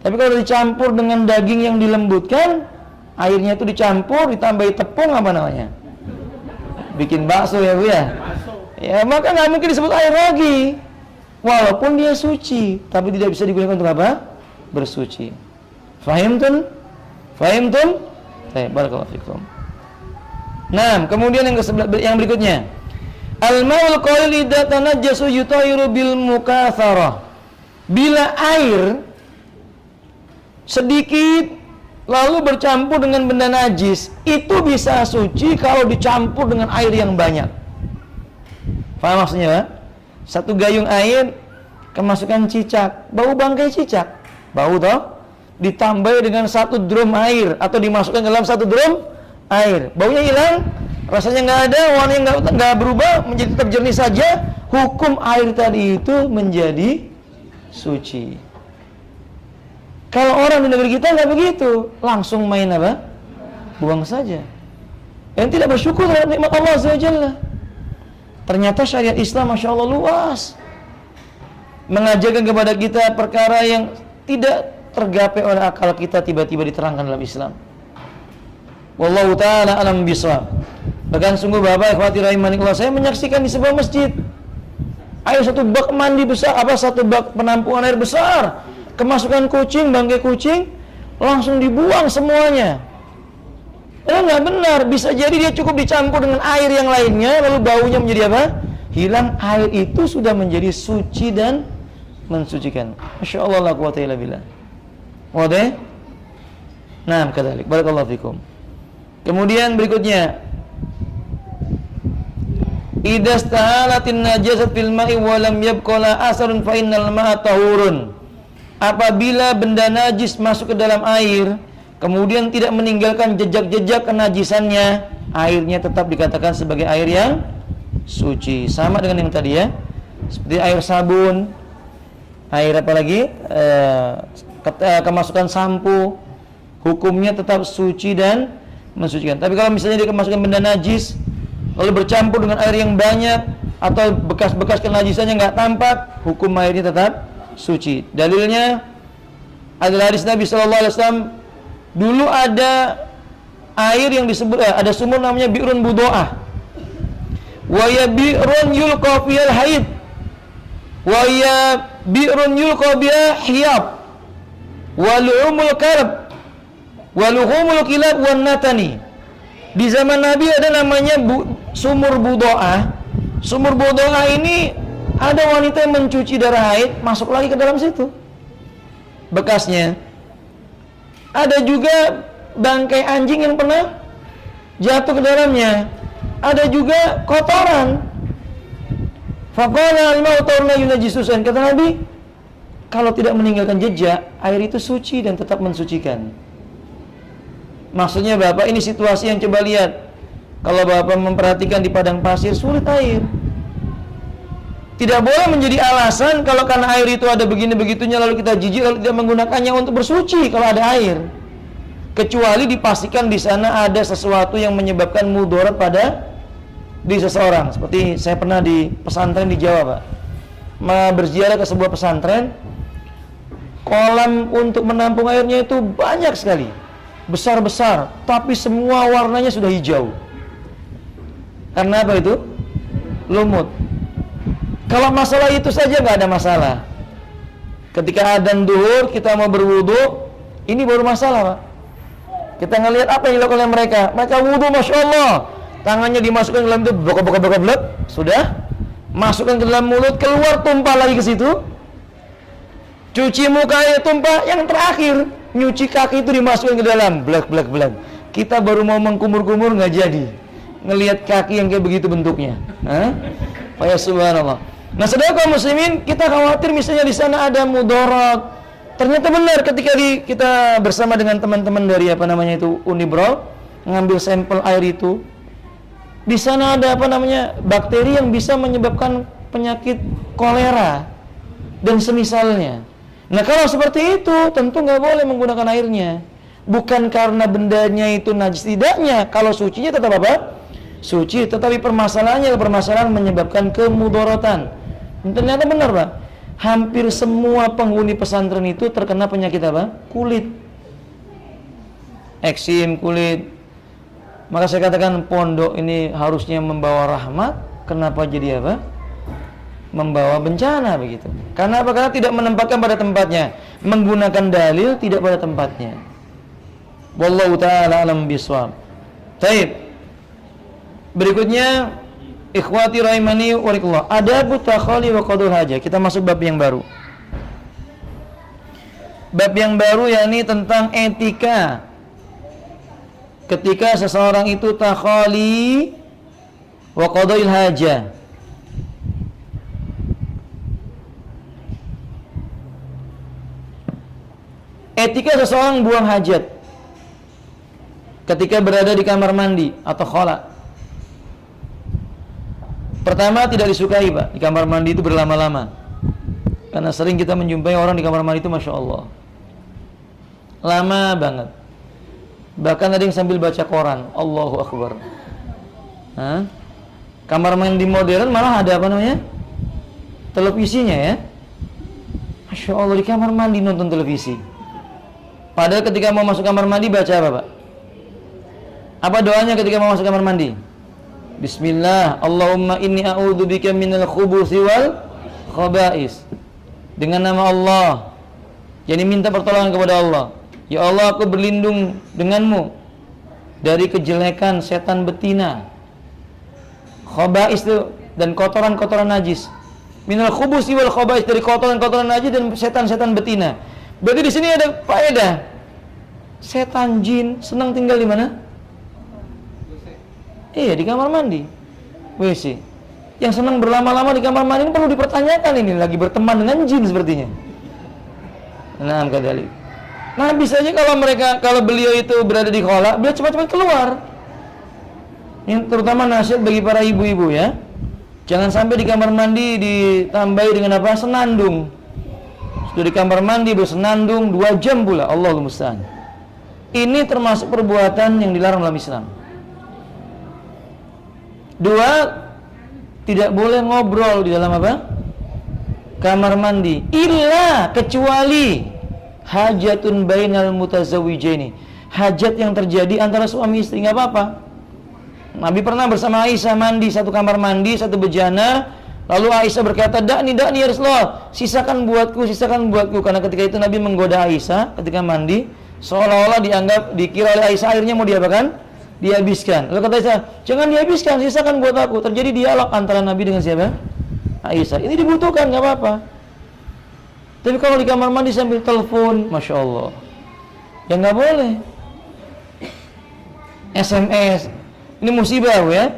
Tapi kalau dicampur dengan daging yang dilembutkan, airnya itu dicampur, ditambahi tepung apa namanya? Bikin bakso ya Bu ya? Ya maka nggak mungkin disebut air lagi. Walaupun dia suci, tapi tidak bisa digunakan untuk apa? Bersuci. Fahimtum? Fahimtum? Baik, barakallahu fikum. Nah, kemudian yang berikutnya. Al-ma'ul qalil idza tanajjasu yutahiru bil mukatsarah. Bila air sedikit lalu bercampur dengan benda najis, itu bisa suci kalau dicampur dengan air yang banyak. Paham maksudnya, Pak? Satu gayung air kemasukan cicak, bau bangkai cicak, bau toh, ditambah dengan satu drum air atau dimasukkan ke dalam satu drum air, baunya hilang, rasanya nggak ada, warnanya nggak berubah, menjadi tetap jernih saja. Hukum air tadi itu menjadi suci. Kalau orang di negeri kita nggak begitu, langsung main apa? Buang saja. Yang tidak bersyukur terhadap nikmat Allah Azza wa Jalla. Ternyata syariat Islam Masya Allah luas, mengajarkan kepada kita perkara yang tidak tergapai oleh akal kita tiba-tiba diterangkan dalam Islam. Wallahu ta'ala alam bisawab. Bahkan sungguh Bapak ikhwati rahimanillah, saya menyaksikan di sebuah masjid, air satu bak mandi besar, satu bak penampungan air besar, kemasukan kucing, bangkai kucing, langsung dibuang semuanya. Nggak benar, bisa jadi dia cukup dicampur dengan air yang lainnya, lalu baunya menjadi apa? Hilang, air itu sudah menjadi suci dan mensucikan. Masya Allah la quwwata illa billah. Wadah? Nah, kadzalik. Barakallahu fikum. Kemudian berikutnya, idza stahalatin najasat fil ma'i wa lam yabqa la asarun fa innal ma'a tahurun. Apabila benda najis masuk ke dalam air, kemudian tidak meninggalkan jejak-jejak kenajisannya, airnya tetap dikatakan sebagai air yang suci. Sama dengan yang tadi ya, seperti air sabun, air apa lagi, kemasukan sampo, hukumnya tetap suci dan mensucikan. Tapi kalau misalnya dia kemasukan benda najis, lalu bercampur dengan air yang banyak, atau bekas-bekas kenajisannya nggak tampak, hukum airnya tetap suci. Dalilnya adalah hadis Nabi SAW. Dulu ada air yang disebut, ada sumur namanya bi'run budo'ah, wa ya bi'run yulqa fiyal haid, wa ya bi'run yulqa biha hiyab, wa lu'umul karab, wa luhumul kilab wan natani. Di zaman Nabi ada namanya sumur budo'ah. Sumur budo'ah ini ada wanita yang mencuci darah haid, masuk lagi ke dalam situ bekasnya. Ada juga bangkai anjing yang pernah jatuh ke dalamnya. Ada juga kotoran. Faqala al-ma'u tahurun yunajjisusan. Kata Nabi, kalau tidak meninggalkan jejak, air itu suci dan tetap mensucikan. Maksudnya Bapak, ini situasi yang coba lihat. Kalau Bapak memperhatikan di padang pasir, sulit air. Tidak boleh menjadi alasan kalau karena air itu ada begini-begitunya lalu kita jijik lalu tidak menggunakannya untuk bersuci kalau ada air. Kecuali dipastikan di sana ada sesuatu yang menyebabkan mudarat pada di seseorang. Seperti saya pernah di pesantren di Jawa, Pak. Berziarah ke sebuah pesantren, kolam untuk menampung airnya itu banyak sekali, besar-besar, tapi semua warnanya sudah hijau. Karena apa itu? Lumut. Kalau masalah itu saja nggak ada masalah. Ketika adzan duhur kita mau berwudu, ini baru masalah, Pak. Kita ngelihat apa yang dilakukan oleh mereka. Mereka wudu, Masya Allah, tangannya dimasukkan ke dalam itu, blok, sudah masukkan ke dalam mulut, keluar tumpah lagi ke situ. Cuci muka ya tumpah, yang terakhir nyuci kaki itu dimasukkan ke dalam, blak. Kita baru mau mengkumur-kumur nggak jadi. Ngelihat kaki yang kayak begitu bentuknya. Ya subhanallah. Nah, saudara kaum muslimin, kita khawatir misalnya di sana ada mudarat. Ternyata benar ketika kita bersama dengan teman-teman dari Unibro ngambil sampel air itu, Di sana ada bakteri yang bisa menyebabkan penyakit kolera dan semisalnya. Nah, kalau seperti itu tentu nggak boleh menggunakan airnya. Bukan karena bendanya itu najis, tidaknya. Kalau sucinya tetap apa? Suci, tetapi permasalahannya menyebabkan kemudaratan. Ternyata benar, Pak. Hampir semua penghuni pesantren itu terkena penyakit apa? Kulit. Eksim kulit. Maka saya katakan pondok ini harusnya membawa rahmat. Kenapa jadi apa? Membawa bencana begitu. Karena apa? Karena tidak menempatkan pada tempatnya, menggunakan dalil tidak pada tempatnya. Wallahu ta'ala alam biswab. Baik. Berikutnya, ikhwati rahimani warikullah, adabut takhali wa qadul hajah. Kita masuk bab yang baru. Bab yang baru yakni tentang etika ketika seseorang itu takhali wa qadul hajah. Etika seseorang buang hajat ketika berada di kamar mandi atau khala. Pertama, tidak disukai, Pak, di kamar mandi itu berlama-lama. Karena sering kita menjumpai orang di kamar mandi itu Masya Allah lama banget. Bahkan ada yang sambil baca koran. Allahu Akbar. Kamar mandi modern malah ada televisinya ya. Masya Allah, di kamar mandi nonton televisi. Padahal ketika mau masuk kamar mandi baca apa, Pak? Apa doanya ketika mau masuk kamar mandi? Bismillah, Allahumma inni a'udzubika minal khubuthi wal khaba'is. Dengan nama Allah, jadi minta pertolongan kepada Allah. Ya Allah, aku berlindung denganmu dari kejelekan setan betina, khaba'is itu, dan kotoran-kotoran najis. Minal khubuthi wal khaba'is, dari kotoran-kotoran najis dan setan-setan betina. Berarti di sini ada faedah. Setan jin senang tinggal di mana? Iya, di kamar mandi, WC. Yang senang berlama-lama di kamar mandi ini perlu dipertanyakan, ini lagi berteman dengan jin sepertinya. Nah, kadalik. Nah, bisa aja kalau beliau itu berada di khala, beliau cepat-cepat keluar. Ini terutama nasihat bagi para ibu-ibu ya. Jangan sampai di kamar mandi ditambahi dengan apa? Senandung. Sudah di kamar mandi bersenandung 2 jam pula, Allahul musta'an. Ini termasuk perbuatan yang dilarang dalam Islam. 2, tidak boleh ngobrol di dalam apa? Kamar mandi. Illa, kecuali hajatun bainal mutazawwijaini. Hajat yang terjadi antara suami istri, enggak apa-apa. Nabi pernah bersama Aisyah mandi satu kamar mandi, satu bejana. Lalu Aisyah berkata, dakni ya Rasulullah, sisakan buatku. Karena ketika itu Nabi menggoda Aisyah ketika mandi, seolah-olah dikira oleh Aisyah airnya mau diapakan? Dihabiskan. Lalu kata Aisyah, jangan dihabiskan, sisakan buat aku. Terjadi dialog antara Nabi dengan siapa? Aisyah. Ini dibutuhkan, nggak apa-apa. Tapi kalau di kamar mandi sambil telepon, Masya Allah, ya nggak boleh. SMS, ini musibah ya.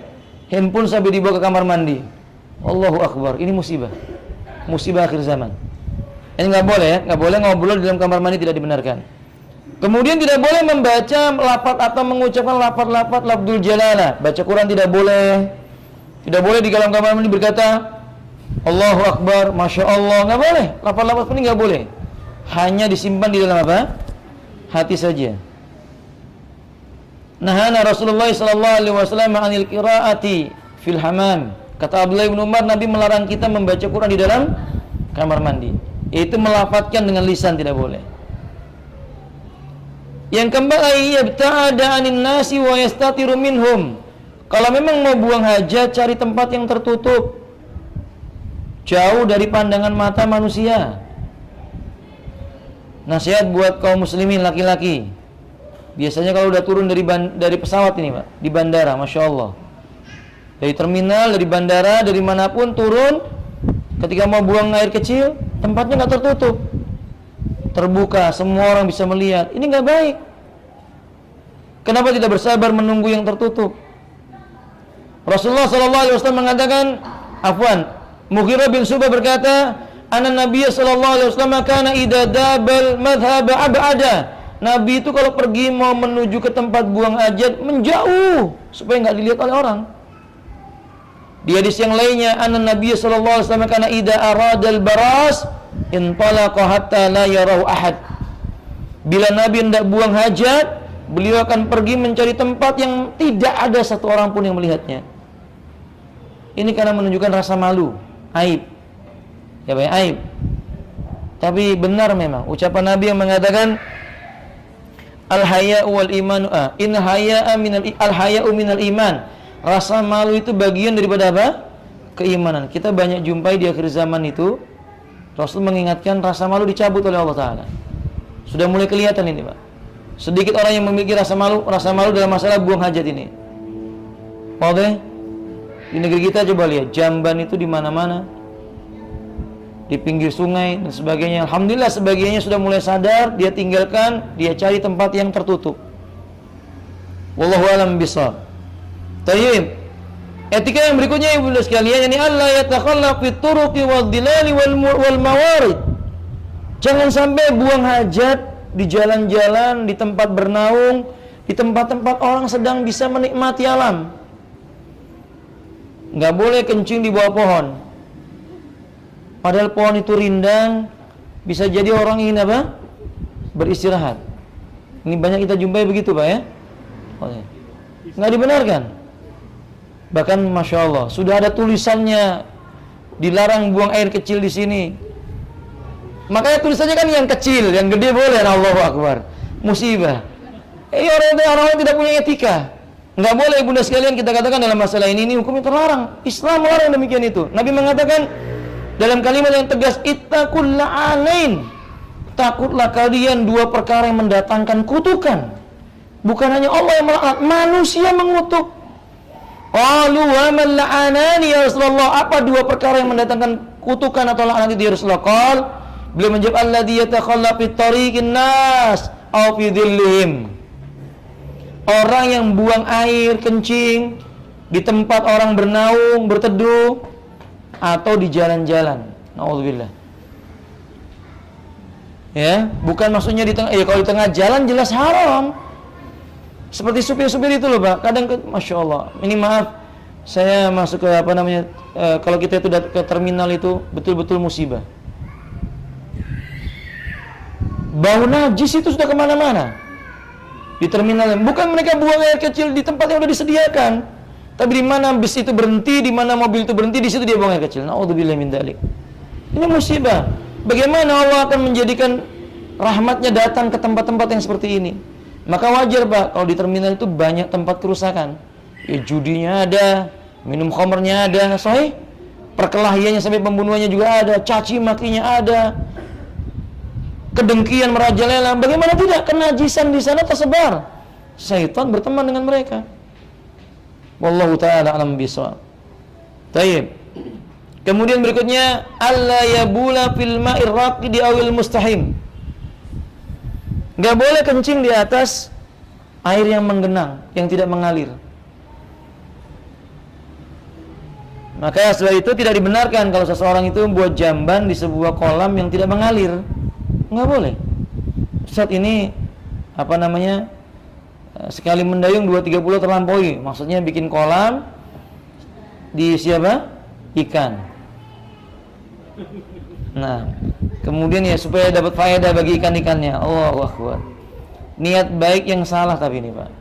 Handphone sambil dibawa ke kamar mandi. Allahu Akbar, ini musibah akhir zaman. Ini nggak boleh ya, nggak boleh ngobrol di dalam kamar mandi, tidak dibenarkan. Kemudian tidak boleh membaca lafaz atau mengucapkan lafaz lafzul jalalah. Baca Quran tidak boleh. Tidak boleh di dalam kamar mandi berkata Allahu Akbar, Masya Allah, nggak boleh. Lafaz-lafaz ini nggak boleh. Hanya disimpan di dalam apa? Hati saja. Nahana Rasulullah sallallahu alaihi wasallam 'anil qiraati fil hamam. Kata Abdullah bin Umar, Nabi melarang kita membaca Quran di dalam kamar mandi. Itu melafazkan dengan lisan tidak boleh. Yang keempat, yabta'ada 'anin nasi wa yastatiru minhum. Kalau memang mau buang hajat, cari tempat yang tertutup, jauh dari pandangan mata manusia. Nasihat buat kaum muslimin laki-laki. Biasanya kalau udah turun dari pesawat ini, Pak, di bandara, Masya Allah, dari terminal, dari bandara, dari manapun turun, ketika mau buang air kecil, tempatnya nggak tertutup, terbuka, semua orang bisa melihat. Ini nggak baik. Kenapa tidak bersabar menunggu yang tertutup? Rasulullah SAW mengatakan, Mughirah bin Syu'bah berkata, Ana Nabiya SAW kana idza dabal madhhab ab'ada. Nabi itu kalau pergi mau menuju ke tempat buang hajat menjauh supaya nggak dilihat oleh orang. Di hadis yang lainnya, anna Nabi sallallahu alaihi wasallam kana idza aradal baras intalaqa hatta la yarahu ahad. Bila Nabi hendak buang hajat, beliau akan pergi mencari tempat yang tidak ada satu orang pun yang melihatnya. Ini karena menunjukkan rasa malu, aib. Ya, banyak aib. Tapi benar memang ucapan Nabi yang mengatakan al-haya'u wal iman, in haya'a minal al-haya'u minal iman. Rasa malu itu bagian daripada apa? Keimanan. Kita banyak jumpai di akhir zaman itu Rasul mengingatkan rasa malu dicabut oleh Allah Ta'ala. Sudah mulai kelihatan ini, Pak. Sedikit orang yang memiliki rasa malu dalam masalah buang hajat ini. Oke? Di negeri kita coba lihat, jamban itu di mana-mana. Di pinggir sungai dan sebagainya. Alhamdulillah sebagiannya sudah mulai sadar, dia tinggalkan, dia cari tempat yang tertutup. Wallahu a'lam bishawab. Tayyib. Etika yang berikutnya ibu sekalian, ini Allah yatakhallaq fit turuqi wad dilali wal mawarid. Jangan sampai buang hajat di jalan-jalan, di tempat bernaung, di tempat-tempat orang sedang bisa menikmati alam. Enggak boleh kencing di bawah pohon. Padahal pohon itu rindang, bisa jadi orang ingin apa? Beristirahat. Ini banyak kita jumpai begitu, Pak ya. Enggak dibenarkan. Bahkan Masya Allah, sudah ada tulisannya dilarang buang air kecil di sini. Makanya tulisannya kan yang kecil, yang gede boleh. Allahu Akbar. Musibah. Orang-orang tidak punya etika. Enggak boleh bunda sekalian kita katakan dalam masalah ini hukumnya terlarang. Islam melarang demikian itu. Nabi mengatakan dalam kalimat yang tegas, ittaqul la'anain. Takutlah kalian dua perkara yang mendatangkan kutukan. Bukan hanya Allah yang melaknat, manusia mengutuk. Qalu wa man la'anani ya Rasulullah, apa dua perkara yang mendatangkan kutukan atau laknat itu ya Rasulullah? Qal, beliau menjawab alladzi yatakhalla fi tariqin nas aw fi dhillihim. Orang yang buang air kencing di tempat orang bernaung, berteduh atau di jalan-jalan. Nauzubillah. Ya, bukan maksudnya di tengah, kalau di tengah jalan jelas haram. Seperti supir-supir itu loh, Pak. Kadang Masya Allah, ini maaf, saya masuk ke kalau kita itu ke terminal itu betul-betul musibah. Bau najis itu sudah kemana-mana di terminal. Bukan mereka buang air kecil di tempat yang sudah disediakan, tapi di mana bis itu berhenti, di mana mobil itu berhenti, di situ dia buang air kecil. Nauzubillah min dzalik. Ini musibah. Bagaimana Allah akan menjadikan rahmatnya datang ke tempat-tempat yang seperti ini? Maka wajar, Pak, kalau di terminal itu banyak tempat kerusakan. Ya, judinya ada, minum khamrnya ada, sahih. Perkelahiannya sampai pembunuhannya juga ada, caci makinya ada. Kedengkian merajalela. Bagaimana tidak? Kenajisan di sana tersebar. Syaitan berteman dengan mereka. Wallahu ta'ala alam bisawab. Tayyib. Kemudian berikutnya, alla yabula fil ma'ir raqidi awil mustahim. Gak boleh kencing di atas air yang menggenang, yang tidak mengalir. Maka setelah itu tidak dibenarkan kalau seseorang itu membuat jamban di sebuah kolam yang tidak mengalir. Nggak boleh. Saat ini sekali mendayung 2-3 pulau terlampaui. Maksudnya bikin kolam di ikan. Nah, kemudian ya supaya dapat faedah bagi ikan-ikannya. Allahu Akbar. Niat baik yang salah tapi ini, Pak.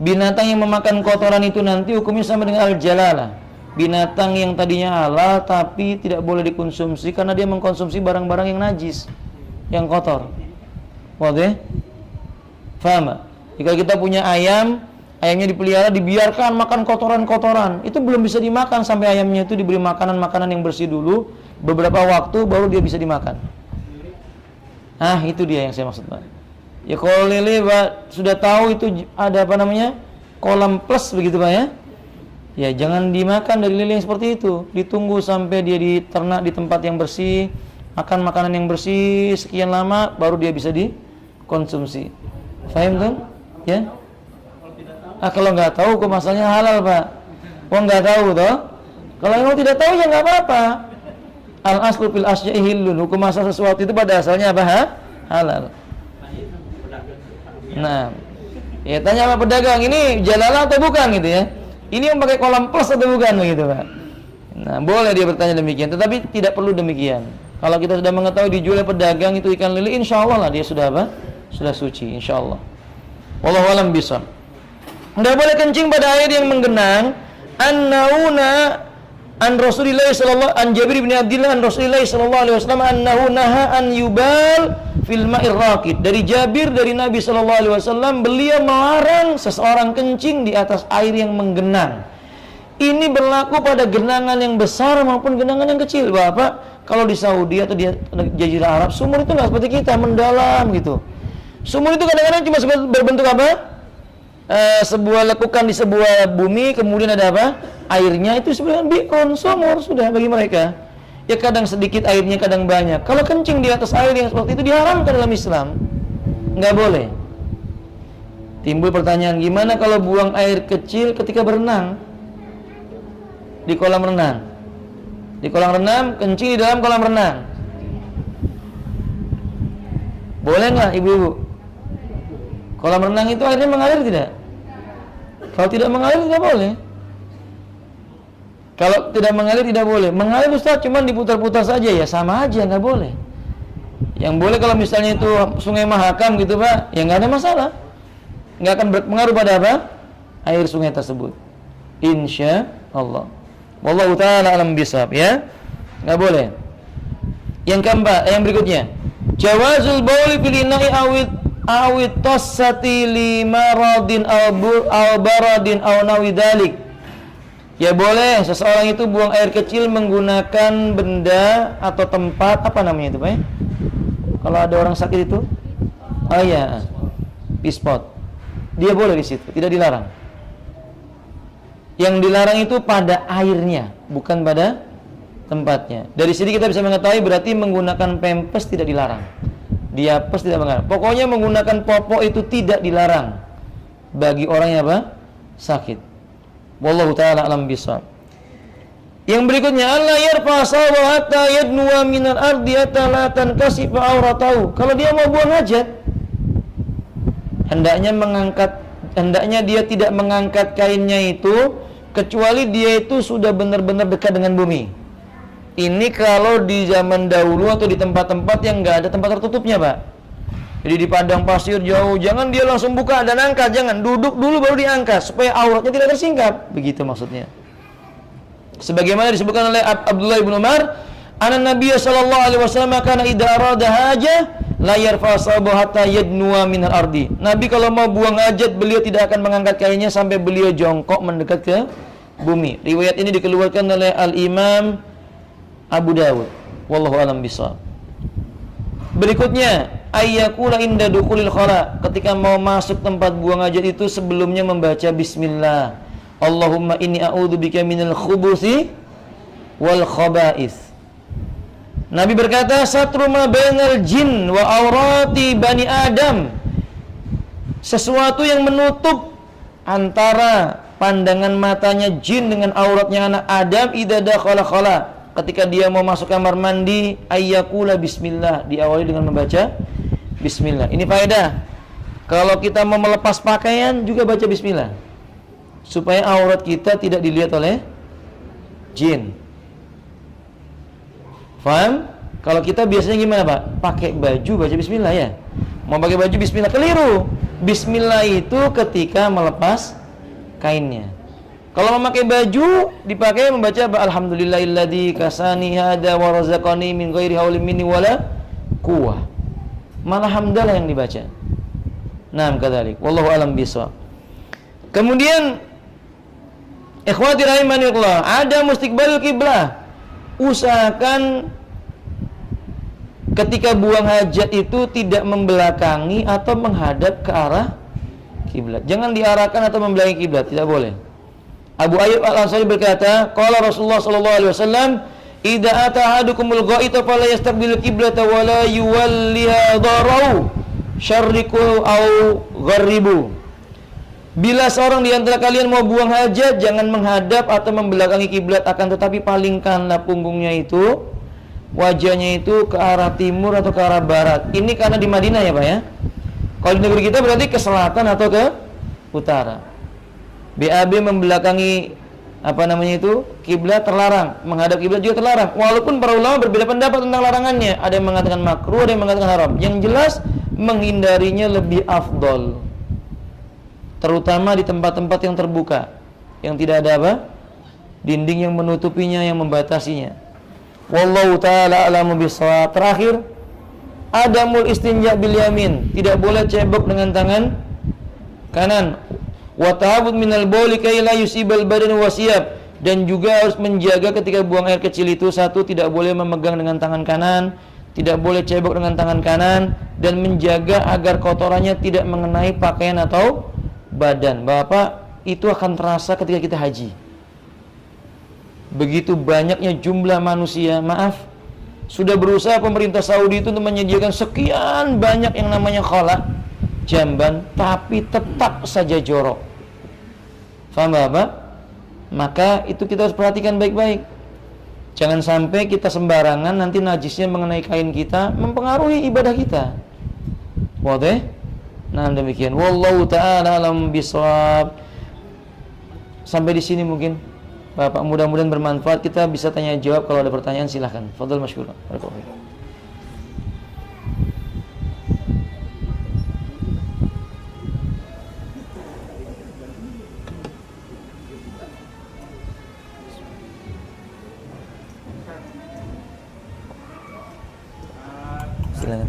Binatang yang memakan kotoran itu nanti hukumnya sama dengan al-jalalah. Binatang yang tadinya halal tapi tidak boleh dikonsumsi karena dia mengkonsumsi barang-barang yang najis, yang kotor. Wadah? Faham? Jika kita punya ayamnya dipelihara, dibiarkan makan kotoran-kotoran, itu belum bisa dimakan sampai ayamnya itu diberi makanan-makanan yang bersih dulu, beberapa waktu baru dia bisa dimakan. Itu dia yang saya maksud, Pak. Ya kalau lele, Pak, sudah tahu itu ada kolam plus begitu, Pak ya. Ya jangan dimakan dari lele yang seperti itu. Ditunggu sampai dia diternak di tempat yang bersih, makan makanan yang bersih sekian lama baru dia bisa dikonsumsi. Faham kan? Ya. Kalau nggak tahu kok masalahnya halal, Pak. Nggak tahu toh. Kalau memang tidak tahu ya nggak apa-apa. Al aslu fil asya'i hillun. Hukum asal sesuatu itu pada asalnya apa? Halal. Nah, ya tanya sama pedagang, ini jalalah atau bukan gitu ya? Ini yang pakai kolam plus atau bukan begitu, Pak? Nah, boleh dia bertanya demikian, tetapi tidak perlu demikian. Kalau kita sudah mengetahui dijual oleh pedagang itu ikan lele, insya Allah lah dia sudah apa? Sudah suci, insya Allah. Wallahu a'lam bishawab. Tidak boleh kencing pada air yang menggenang. An-nauna an Rasulillah sallallahu an Jabir bin Abdullah an Rasulillah sallallahu alaihi wasallam annahu naha an yubal fil ma'ir raqid. Dari Jabir dari Nabi sallallahu alaihi wasallam, beliau melarang seseorang kencing di atas air yang menggenang. Ini berlaku pada genangan yang besar maupun genangan yang kecil. Bapak, kalau di Saudi atau di Jazirah Arab, sumur itu nggak seperti kita mendalam gitu. Sumur itu kadang-kadang cuma berbentuk apa? Sebuah lekukan di sebuah bumi, kemudian ada apa? Airnya itu sebenarnya bi'un, sumur sudah bagi mereka. Ya kadang sedikit airnya, kadang banyak. Kalau kencing di atas air yang seperti itu diharamkan dalam Islam. Nggak boleh. Timbul pertanyaan, gimana kalau buang air kecil ketika berenang? Di kolam renang. Di kolam renang, kencing di dalam kolam renang. Boleh nggak ibu-ibu? Kolam renang itu airnya mengalir tidak? Kalau tidak mengalir tidak boleh. Kalau tidak mengalir tidak boleh. Mengalir Ustaz cuma diputar-putar saja, ya sama aja, nggak boleh. Yang boleh kalau misalnya itu Sungai Mahakam gitu Pak, ya nggak ada masalah. Nggak akan berpengaruh pada apa? Air sungai tersebut. Insya Allah. Wallahu ta'ala alam bisawab, ya. Nggak boleh. Yang keempat, yang berikutnya, jawazul bauli fil ina'i awit tassati li maradin aw baradin aw nawi dzalik. Ya boleh seseorang itu buang air kecil menggunakan benda atau tempat, apa namanya itu Pak ya? Kalau ada orang sakit itu, oh iya, pispot. Dia boleh di situ, tidak dilarang. Yang dilarang itu pada airnya, bukan pada tempatnya. Dari sini kita bisa mengetahui berarti menggunakan pempes tidak dilarang. Diapes tidak dilarang. Pokoknya menggunakan popok itu tidak dilarang bagi orang yang apa? Sakit. Wallahu ta'ala alam bisawab. Yang berikutnya, Allah yarfa sawa hatta yadnuwa minal ardi hatta la tankashifa auratahu. Kalau dia mau buang hajat, hendaknya dia tidak mengangkat kainnya itu kecuali dia itu sudah benar-benar dekat dengan bumi. Ini kalau di zaman dahulu atau di tempat-tempat yang nggak ada tempat tertutupnya Pak. Jadi di padang pasir jauh, jangan dia langsung buka dan angkat, jangan, duduk dulu baru diangkat supaya auratnya tidak tersingkap. Begitu maksudnya. Sebagaimana disebutkan oleh Abdullah bin Umar, anan Nabi sallallahu alaihi wasallam kana idza arada hajah la yarfa sabahu hatta yadnuwa minal ardi. Nabi kalau mau buang hajat, beliau tidak akan mengangkat kainnya sampai beliau jongkok mendekat ke bumi. Riwayat ini dikeluarkan oleh Al-Imam Abu Dawud. Wallahu a'lam bishawab. Berikutnya, ayyakula inda dukhulil khala. Ketika mau masuk tempat buang hajat itu sebelumnya membaca bismillah. Allahumma inni a'udzubika minal khubuthi wal khaba'ith. Nabi berkata, satru ma bainal jin wa aurati bani Adam. Sesuatu yang menutup antara pandangan matanya jin dengan auratnya anak Adam idza dakhala khala. Ketika dia mau masuk kamar mandi, ayyakula bismillah, diawali dengan membaca bismillah. Ini faedah. Kalau kita mau melepas pakaian juga baca bismillah, supaya aurat kita tidak dilihat oleh jin. Faham? Kalau kita biasanya gimana Pak? Pakai baju baca bismillah ya. Mau pakai baju bismillah, keliru. Bismillah itu ketika melepas kainnya. Kalau memakai baju dipakai membaca alhamdulillahilladzi kasani hada wa razaqani min ghairi haulin minni wala quwwah. Malah hamdalah yang dibaca. Naam kadzalik. Wallahu alam bishawab. Kemudian ikhwati rahimanillah, ada mustiqbalul kiblah. Usahakan ketika buang hajat itu tidak membelakangi atau menghadap ke arah kiblat. Jangan diarahkan atau membelakangi kiblat, tidak boleh. Abu Ayyub Al-Ansari berkata, qala Rasulullah sallallahu alaihi wasallam, idza ata ahadukumul ghaita fala yastaqbilul qiblata wa la yuwalliha dharau syarriqu au gharribu. Bila seorang di antara kalian mau buang hajat, jangan menghadap atau membelakangi kiblat, akan tetapi palingkanlah punggungnya itu, wajahnya itu ke arah timur atau ke arah barat. Ini karena di Madinah ya Pak ya. Kalau di negeri kita berarti ke selatan atau ke utara. BAB membelakangi apa namanya itu, kiblat terlarang, menghadap kiblat juga terlarang. Walaupun para ulama berbeda pendapat tentang larangannya. Ada yang mengatakan makruh, ada yang mengatakan haram. Yang jelas menghindarinya lebih afdol. Terutama di tempat-tempat yang terbuka, yang tidak ada apa? Dinding yang menutupinya, yang membatasinya. Wallahu ta'ala a'lamu bissawab. Terakhir, adamul istinja bil yamin, tidak boleh cebok dengan tangan kanan. Wa ta'awud minal bauli kay la yusibal badan wasiyab, dan juga harus menjaga ketika buang air kecil itu, satu, tidak boleh memegang dengan tangan kanan, tidak boleh cebok dengan tangan kanan, dan menjaga agar kotorannya tidak mengenai pakaian atau badan. Bapak, itu akan terasa ketika kita haji. Begitu banyaknya jumlah manusia, maaf, sudah berusaha pemerintah Saudi itu untuk menyediakan sekian banyak yang namanya khala, jamban, tapi tetap saja jorok. Faham Bapak? Maka itu kita harus perhatikan baik-baik. Jangan sampai kita sembarangan, nanti najisnya mengenai kain kita, mempengaruhi ibadah kita. Wadah? Nah, demikian. Wallahu ta'ala alam bisawab. Sampai di sini mungkin Bapak, mudah-mudahan bermanfaat. Kita bisa tanya jawab, kalau ada pertanyaan silahkan. Fadhal masykur. Silakan.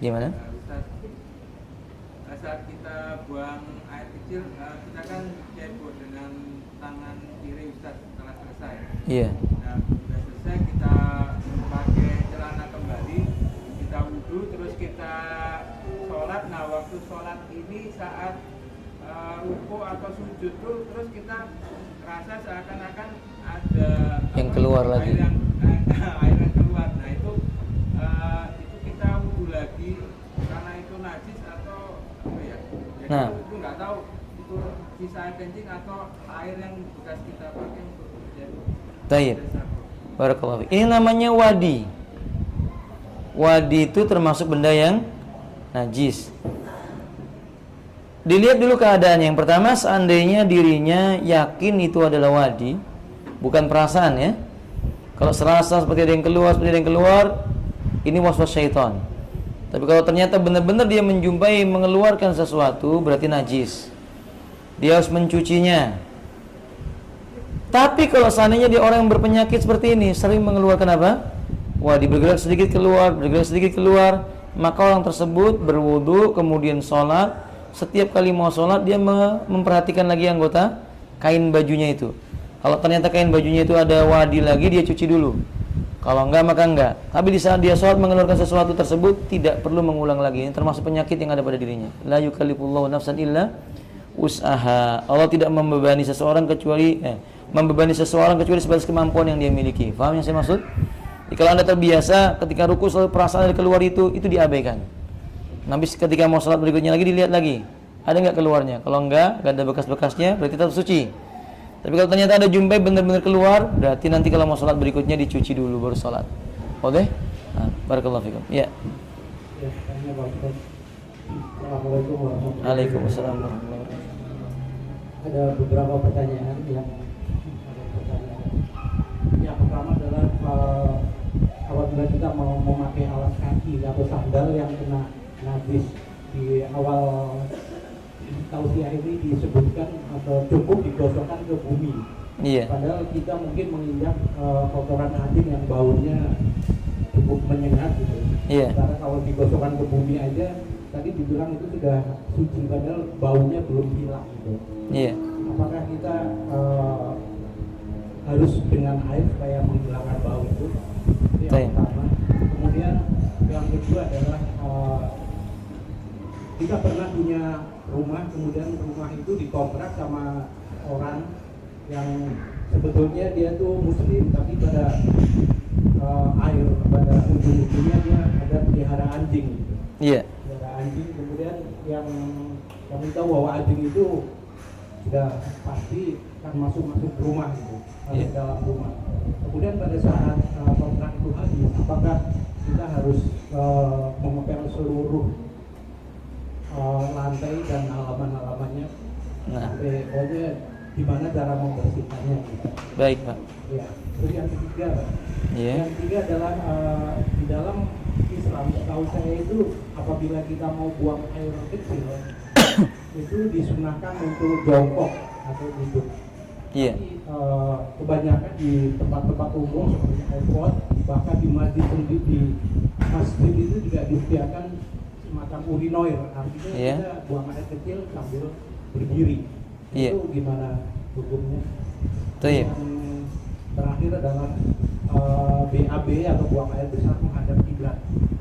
Gimana? Saat kita buang air kecil, kita kan cebok dengan tangan kiri Ustaz setelah selesai. Iya. Nah, sudah selesai kita pakai celana kembali, kita wudhu, terus kita sholat. Nah, waktu sholat ini saat ruku atau sujud tuh, terus kita rasa seakan-akan ada yang keluar lagi. Air yang keluar. Nah, itu kita wudhu lagi karena itu najis atau apa ya? Jadi nah, itu nggak tahu itu sisa air kencing atau air yang bekas kita pakai untuk jadi. Baik. Barakallahu fiik. Ini namanya wadi. Wadi itu termasuk benda yang najis. Dilihat dulu keadaannya. Yang pertama, seandainya dirinya yakin itu adalah wadi, bukan perasaan ya. Kalau serasa seperti ada yang keluar, ini waswas syaitan. Tapi kalau ternyata benar-benar dia menjumpai mengeluarkan sesuatu, berarti najis. Dia harus mencucinya. Tapi kalau seandainya dia orang yang berpenyakit seperti ini, sering mengeluarkan apa? Wadi, bergerak sedikit keluar, maka orang tersebut berwudu, kemudian sholat. Setiap kali mau sholat, dia memperhatikan lagi anggota kain bajunya itu. Kalau ternyata kain bajunya itu ada wadi lagi, dia cuci dulu. Kalau enggak, maka enggak. Tapi di saat dia sholat mengeluarkan sesuatu tersebut, tidak perlu mengulang lagi. Ini termasuk penyakit yang ada pada dirinya. La yukallifullahu nafsan illa wus'aha. Allah tidak membebani seseorang kecuali sebatas kemampuan yang dia miliki. Faham yang saya maksud? Jadi, kalau Anda terbiasa ketika ruku selalu perasaan ada keluar itu diabaikan. Nanti ketika mau sholat berikutnya lagi, dilihat lagi, ada enggak keluarnya. Kalau enggak ada bekas-bekasnya, berarti tetap suci. Tapi kalau ternyata ada jumpai benar-benar keluar, berarti nanti kalau mau sholat berikutnya dicuci dulu baru sholat. Oke? Nah, barakallahu fikum. Ya. Assalamualaikum warahmatullahi wabarakatuh. Waalaikumsalam warahmatullahi wabarakatuh. Ada beberapa pertanyaan yang yang pertama adalah apabila kita mau memakai alas kaki atau sandal yang kena najis, di awal tausiah ini disebutkan atau cukup digosokkan ke bumi. Iya. Padahal kita mungkin menginjak kotoran anjing yang baunya cukup menyengat gitu. Iya. Karena kalau digosokkan ke bumi aja, tadi dibilang itu sudah suci, padahal baunya belum hilang gitu. Iya. Apakah kita harus dengan air supaya menghilangkan bau itu? Itu yang pertama. Kemudian yang kedua adalah kita pernah punya rumah, kemudian rumah itu dikontrak sama orang yang sebetulnya dia tuh muslim, tapi pada pada ujung-ujungnya dia ada pelihara anjing gitu. Iya. Pelihara anjing, kemudian yang kami tahu bahwa anjing itu sudah pasti akan masuk rumah gitu, masuk dalam rumah. Kemudian pada saat kontrak itu habis, apakah kita harus mengepel seluruh lantai dan halaman-halamannya, Nah, sampai pokoknya gimana cara membersihkannya gitu. baik Pak. Ya, terus yang ketiga, Pak. Iya. Yang ketiga adalah di dalam Islam, setahu saya itu apabila kita mau buang air kecil itu disunahkan untuk jongkok atau duduk. Iya. Kebanyakan di tempat-tempat umum seperti airport, bahkan di masjid itu juga disediakan semacam urinoir, artinya Iya. kita buang air kecil sambil berdiri. Iya. Itu gimana hukumnya? Baik. Yang terakhir adalah BAB atau buang air besar menghadap kiblat.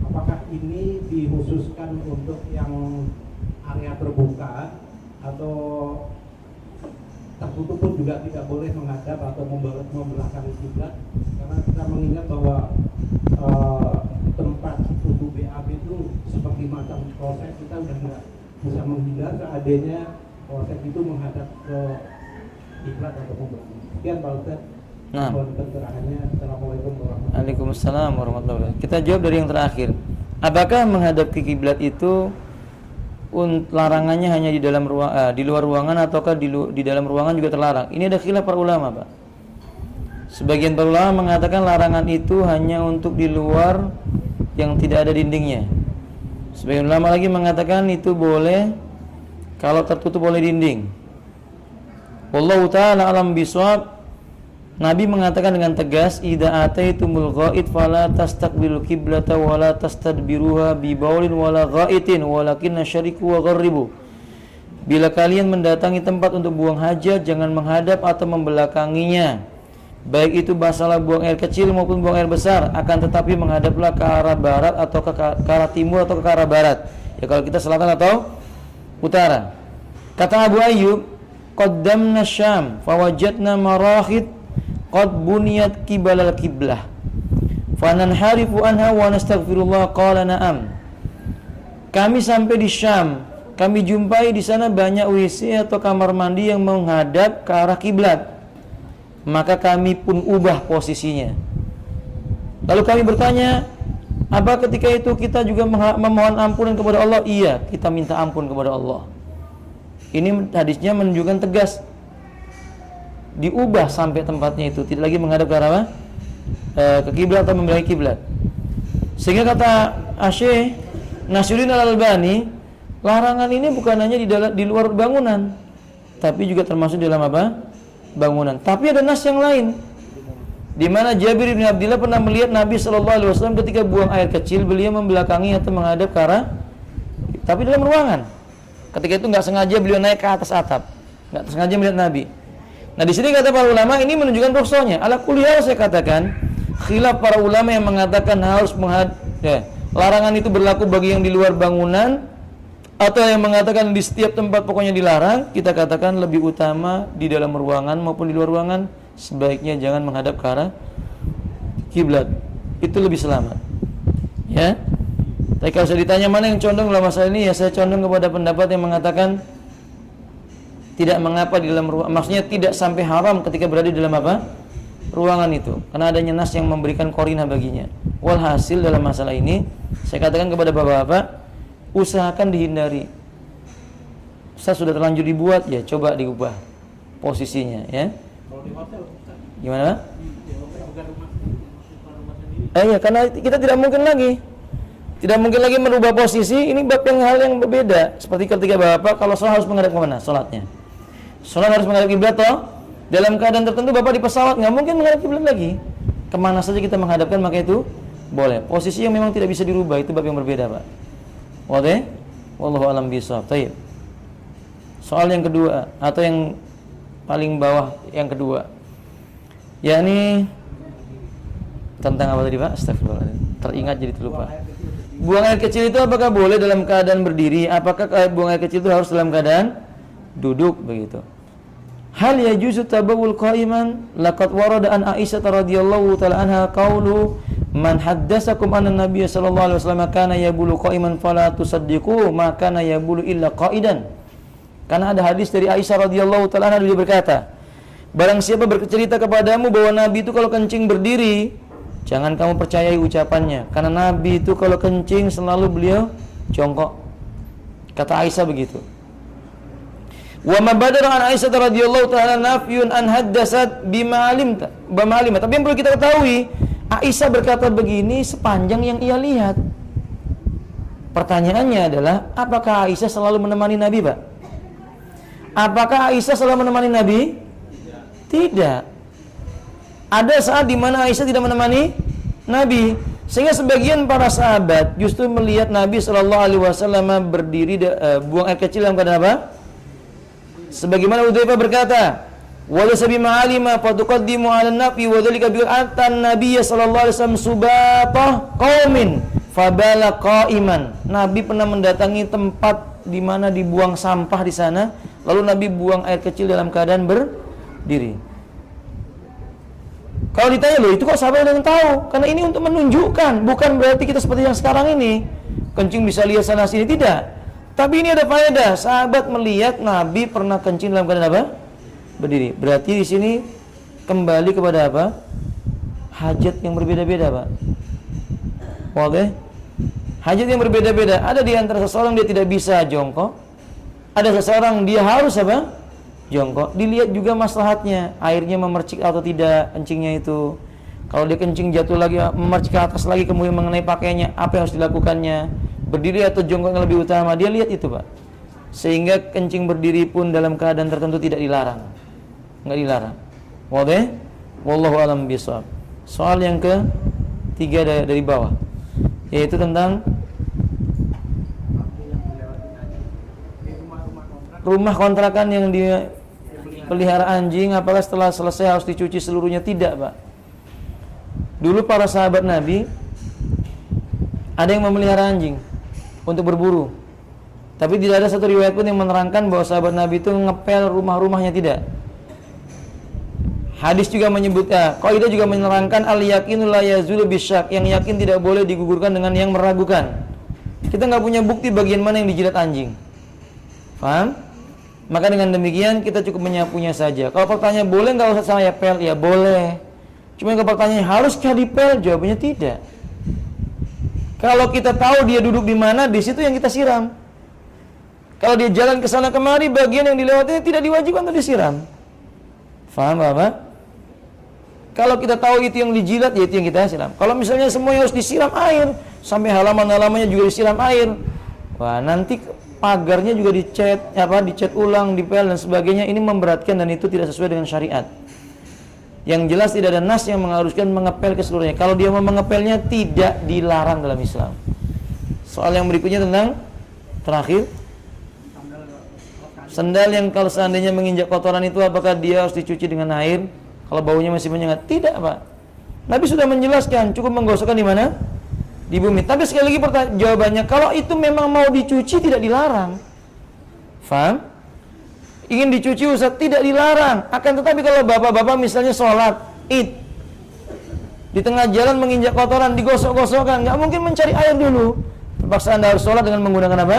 Apakah ini dikhususkan untuk yang area terbuka atau tertutup pun juga tidak boleh menghadap atau membelakangi kiblat? Karena kita mengingat bahwa tempat untuk BAB itu seperti macam proses, kita udah nggak bisa menghindar seandainya proses itu menghadap ke kiblat atau membelakangi. Sekian Pak Ustaz. Nah. Mohon pencerahannya. Assalamualaikum warahmatullahi wabarakatuh. Waalaikumsalam warahmatullahi wabarakatuh. Kita jawab dari yang terakhir. Apakah menghadap ke kiblat itu larangannya hanya di dalam di luar ruangan ataukah di dalam ruangan juga terlarang? Ini ada khilaf para ulama, Pak. Sebagian para ulama mengatakan larangan itu hanya untuk di luar yang tidak ada dindingnya. Sebagian ulama lagi mengatakan itu boleh kalau tertutup oleh dinding. Wallahu ta'ala alam bisawab. Nabi mengatakan dengan tegas, idza ataitumul ghaid fala tastaqbilul qiblata wala tastadbiruha bi baulin wala ghaitin walakinna syariku wa gharribu. Bila kalian mendatangi tempat untuk buang hajat, jangan menghadap atau membelakanginya. Baik itu masalah buang air kecil maupun buang air besar, akan tetapi menghadaplah ke arah barat atau ke arah timur atau ke arah barat. Ya kalau kita selatan atau utara. Kata Abu Ayyub, qaddamna Syam fawajadna marahid qad buniyat qibalal qiblah fananharifu anha wa nastaghfirullah. Qala na'am. Kami sampai di Syam, kami jumpai di sana banyak WC atau kamar mandi yang menghadap ke arah kiblat. Maka kami pun ubah posisinya. Lalu kami bertanya, apa ketika itu kita juga memohon ampunan kepada Allah? Iya, kita minta ampun kepada Allah. Ini hadisnya menunjukkan tegas diubah sampai tempatnya itu tidak lagi menghadap ke arah ke kiblat atau membelakangi kiblat. Sehingga kata Syekh Nasiruddin Al-Albani, larangan ini bukan hanya di luar bangunan, tapi juga termasuk dalam bangunan. Tapi ada nas yang lain, di mana Jabir bin Abdullah pernah melihat Nabi SAW ketika buang air kecil, beliau membelakangi atau menghadap ke arah, tapi dalam ruangan. Ketika itu nggak sengaja beliau naik ke atas atap, nggak sengaja melihat Nabi. Nah di sini kata para ulama ini menunjukkan rukhsahnya. Ala kulli hal saya katakan khilaf para ulama yang mengatakan harus larangan itu berlaku bagi yang di luar bangunan atau yang mengatakan di setiap tempat pokoknya dilarang. Kita katakan lebih utama di dalam ruangan maupun di luar ruangan sebaiknya jangan menghadap ke arah kiblat. Itu lebih selamat. Ya. Tapi kalau saya ditanya mana yang condong dalam masalah ini, ya saya condong kepada pendapat yang mengatakan tidak mengapa di dalam ruangan, maksudnya tidak sampai haram ketika berada di dalam ruangan itu, karena adanya nas yang memberikan korina baginya. Walhasil dalam masalah ini saya katakan kepada bapak-bapak, usahakan dihindari. Ustaz sudah terlanjur dibuat, ya coba diubah posisinya, ya. Gimana? Ya, karena kita tidak mungkin lagi merubah posisi. Ini bab yang hal yang berbeda. Seperti ketika bapak kalau sholat harus menghadap kemana sholatnya? Sholat harus menghadap kiblat toh. Dalam keadaan tertentu bapak di pesawat nggak mungkin menghadap kiblat lagi. Kemana saja kita menghadapkan maka itu boleh. Posisi yang memang tidak bisa dirubah itu bab yang berbeda, Pak. Wadah? Wallahu a'lam bishawab. Baik. Soal yang kedua atau yang paling bawah yang kedua, yakni tentang apa tadi, Pak? Astagfirullah. Teringat jadi terlupa. Buang air kecil itu apakah boleh dalam keadaan berdiri? Apakah buang air kecil itu harus dalam keadaan duduk begitu? Hal yajuzu tabawul qa'iman? Laqad warada an Aisyah radhiyallahu ta'ala anha qaulu man haddatsakum anna Nabiy sallallahu alaihi wasallam kana yabulu qa'iman fala tusaddiqu ma kana yabulu illa qa'idan. Karena ada hadis dari Aisyah radhiyallahu ta'ala anha, beliau berkata, barang siapa bercerita kepadamu bahwa Nabi itu kalau kencing berdiri, jangan kamu percayai ucapannya, karena Nabi itu kalau kencing selalu beliau jongkok. Kata Aisyah begitu. Wa ma badara an Aisyah radhiyallahu ta'ala nafyun an haddatsat bima alimta. Tapi yang perlu kita ketahui, Aisyah berkata begini sepanjang yang ia lihat. Pertanyaannya adalah, apakah Aisyah selalu menemani Nabi, Pak? Apakah Aisyah selalu menemani Nabi? Tidak. Ada saat di mana Aisyah tidak menemani Nabi, sehingga sebagian para sahabat justru melihat Nabi Shallallahu Alaihi Wasallam berdiri buang air kecil dalam keadaan apa? Sebagaimana Hudzaifah berkata, "Wala sabi ma'alima fatuqaddimu 'ala an-nafi wa dzalika bi atan Nabiy sallallahu alaihi wasallam subatah qaumin fabala qa'iman." Nabi pernah mendatangi tempat di mana dibuang sampah di sana, lalu Nabi buang air kecil dalam keadaan berdiri. Kalau ditanya, loh itu kok sahabat yang tahu? Karena ini untuk menunjukkan, bukan berarti kita seperti yang sekarang ini kencing bisa lihat sana sini, tidak. Tapi ini ada faedah, sahabat melihat Nabi pernah kencing dalam keadaan apa? Berdiri. Berarti di sini kembali kepada apa? Hajat yang berbeda-beda, Pak. Oke? Hajat yang berbeda-beda. Ada di antara seseorang dia tidak bisa jongkok, ada seseorang dia harus apa? Jongkok. Dilihat juga maslahatnya, airnya memercik atau tidak kencingnya itu. Kalau dia kencing jatuh lagi, memercik ke atas lagi, kemudian mengenai pakaiannya, apa yang harus dilakukannya? Berdiri atau jongkok yang lebih utama, dia lihat itu, Pak. Sehingga kencing berdiri pun dalam keadaan tertentu tidak dilarang. Enggak dilarang. Oke? Wallahu a'lam bishawab. Soal yang ketiga dari bawah, yaitu tentang rumah kontrakan yang dia pelihara anjing, apakah setelah selesai harus dicuci seluruhnya? Tidak, Pak. Dulu para sahabat Nabi ada yang memelihara anjing untuk berburu, tapi tidak ada satu riwayat pun yang menerangkan bahwa sahabat Nabi itu ngepel rumah-rumahnya, tidak. Hadis juga menyebutkan, qaidah juga menerangkan al-yaqinu la yazulu bisyak, yang yakin tidak boleh digugurkan dengan yang meragukan. Kita nggak punya bukti bagian mana yang dijilat anjing. Paham? Maka dengan demikian kita cukup menyapunya saja. Kalau pertanyaan boleh nggak usah saya pel, ya boleh. Cuma kalau pertanyaan haruskah dipel, jawabannya tidak. Kalau kita tahu dia duduk di mana, di situ yang kita siram. Kalau dia jalan ke sana kemari, bagian yang dilewatinya tidak diwajibkan untuk disiram. Faham, Bapak? Kalau kita tahu itu yang dijilat, ya itu yang kita siram. Kalau misalnya semuanya harus disiram air, sampai halaman-halamannya juga disiram air, wah nanti pagarnya juga dicat ulang, dipel dan sebagainya. Ini memberatkan dan itu tidak sesuai dengan syariat. Yang jelas tidak ada nas yang mengharuskan mengepel keseluruhannya. Kalau dia mau mengepelnya tidak dilarang dalam Islam. Soal yang berikutnya tentang terakhir, sendal yang kalau seandainya menginjak kotoran itu apakah dia harus dicuci dengan air? Kalau baunya masih menyengat? Tidak, Pak. Nabi sudah menjelaskan, cukup menggosokkan di mana? Di bumi. Tapi sekali lagi jawabannya, kalau itu memang mau dicuci tidak dilarang. Faham? Ingin dicuci Ustaz, tidak dilarang. Akan tetapi kalau bapak-bapak misalnya sholat Id, di tengah jalan menginjak kotoran, digosok-gosokkan, nggak mungkin mencari air dulu. Terpaksa Anda harus sholat dengan menggunakan apa?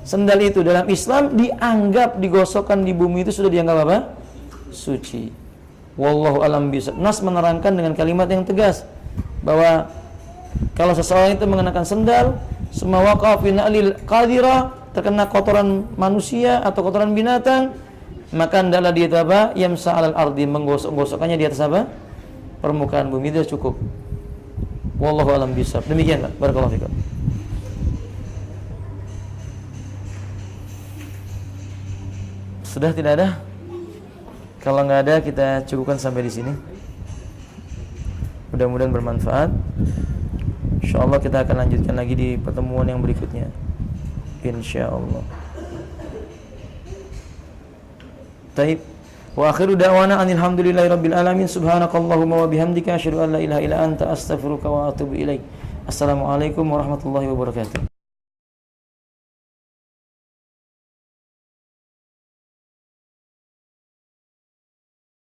Sendal itu. Dalam Islam dianggap digosokkan di bumi itu sudah dianggap apa? Suci. Wallahu a'lam bishawab. Nas menerangkan dengan kalimat yang tegas bahwa kalau seseorang itu mengenakan sendal, semua waqa'a fi na'lil qadira, terkena kotoran manusia atau kotoran binatang, maka hendaklah dia itu apa? Yamsa 'alal ardi, menggosok-gosokkannya di atas apa? Permukaan bumi. Itu cukup. Wallahu a'lam bishawab. Demikian, Pak. Barakallahu fikum. Sudah tidak ada? Kalau nggak ada, kita cukupkan sampai di sini. Mudah-mudahan bermanfaat. InsyaAllah kita akan lanjutkan lagi di pertemuan yang berikutnya, InsyaAllah. Taib. Wa akhiru da'wana anilhamdulillahi rabbil alamin. Subhanakallahumma wa bihamdika asyhadu an la ilaha illa anta astaghfiruka wa atubu ilaik. Assalamualaikum warahmatullahi wabarakatuh.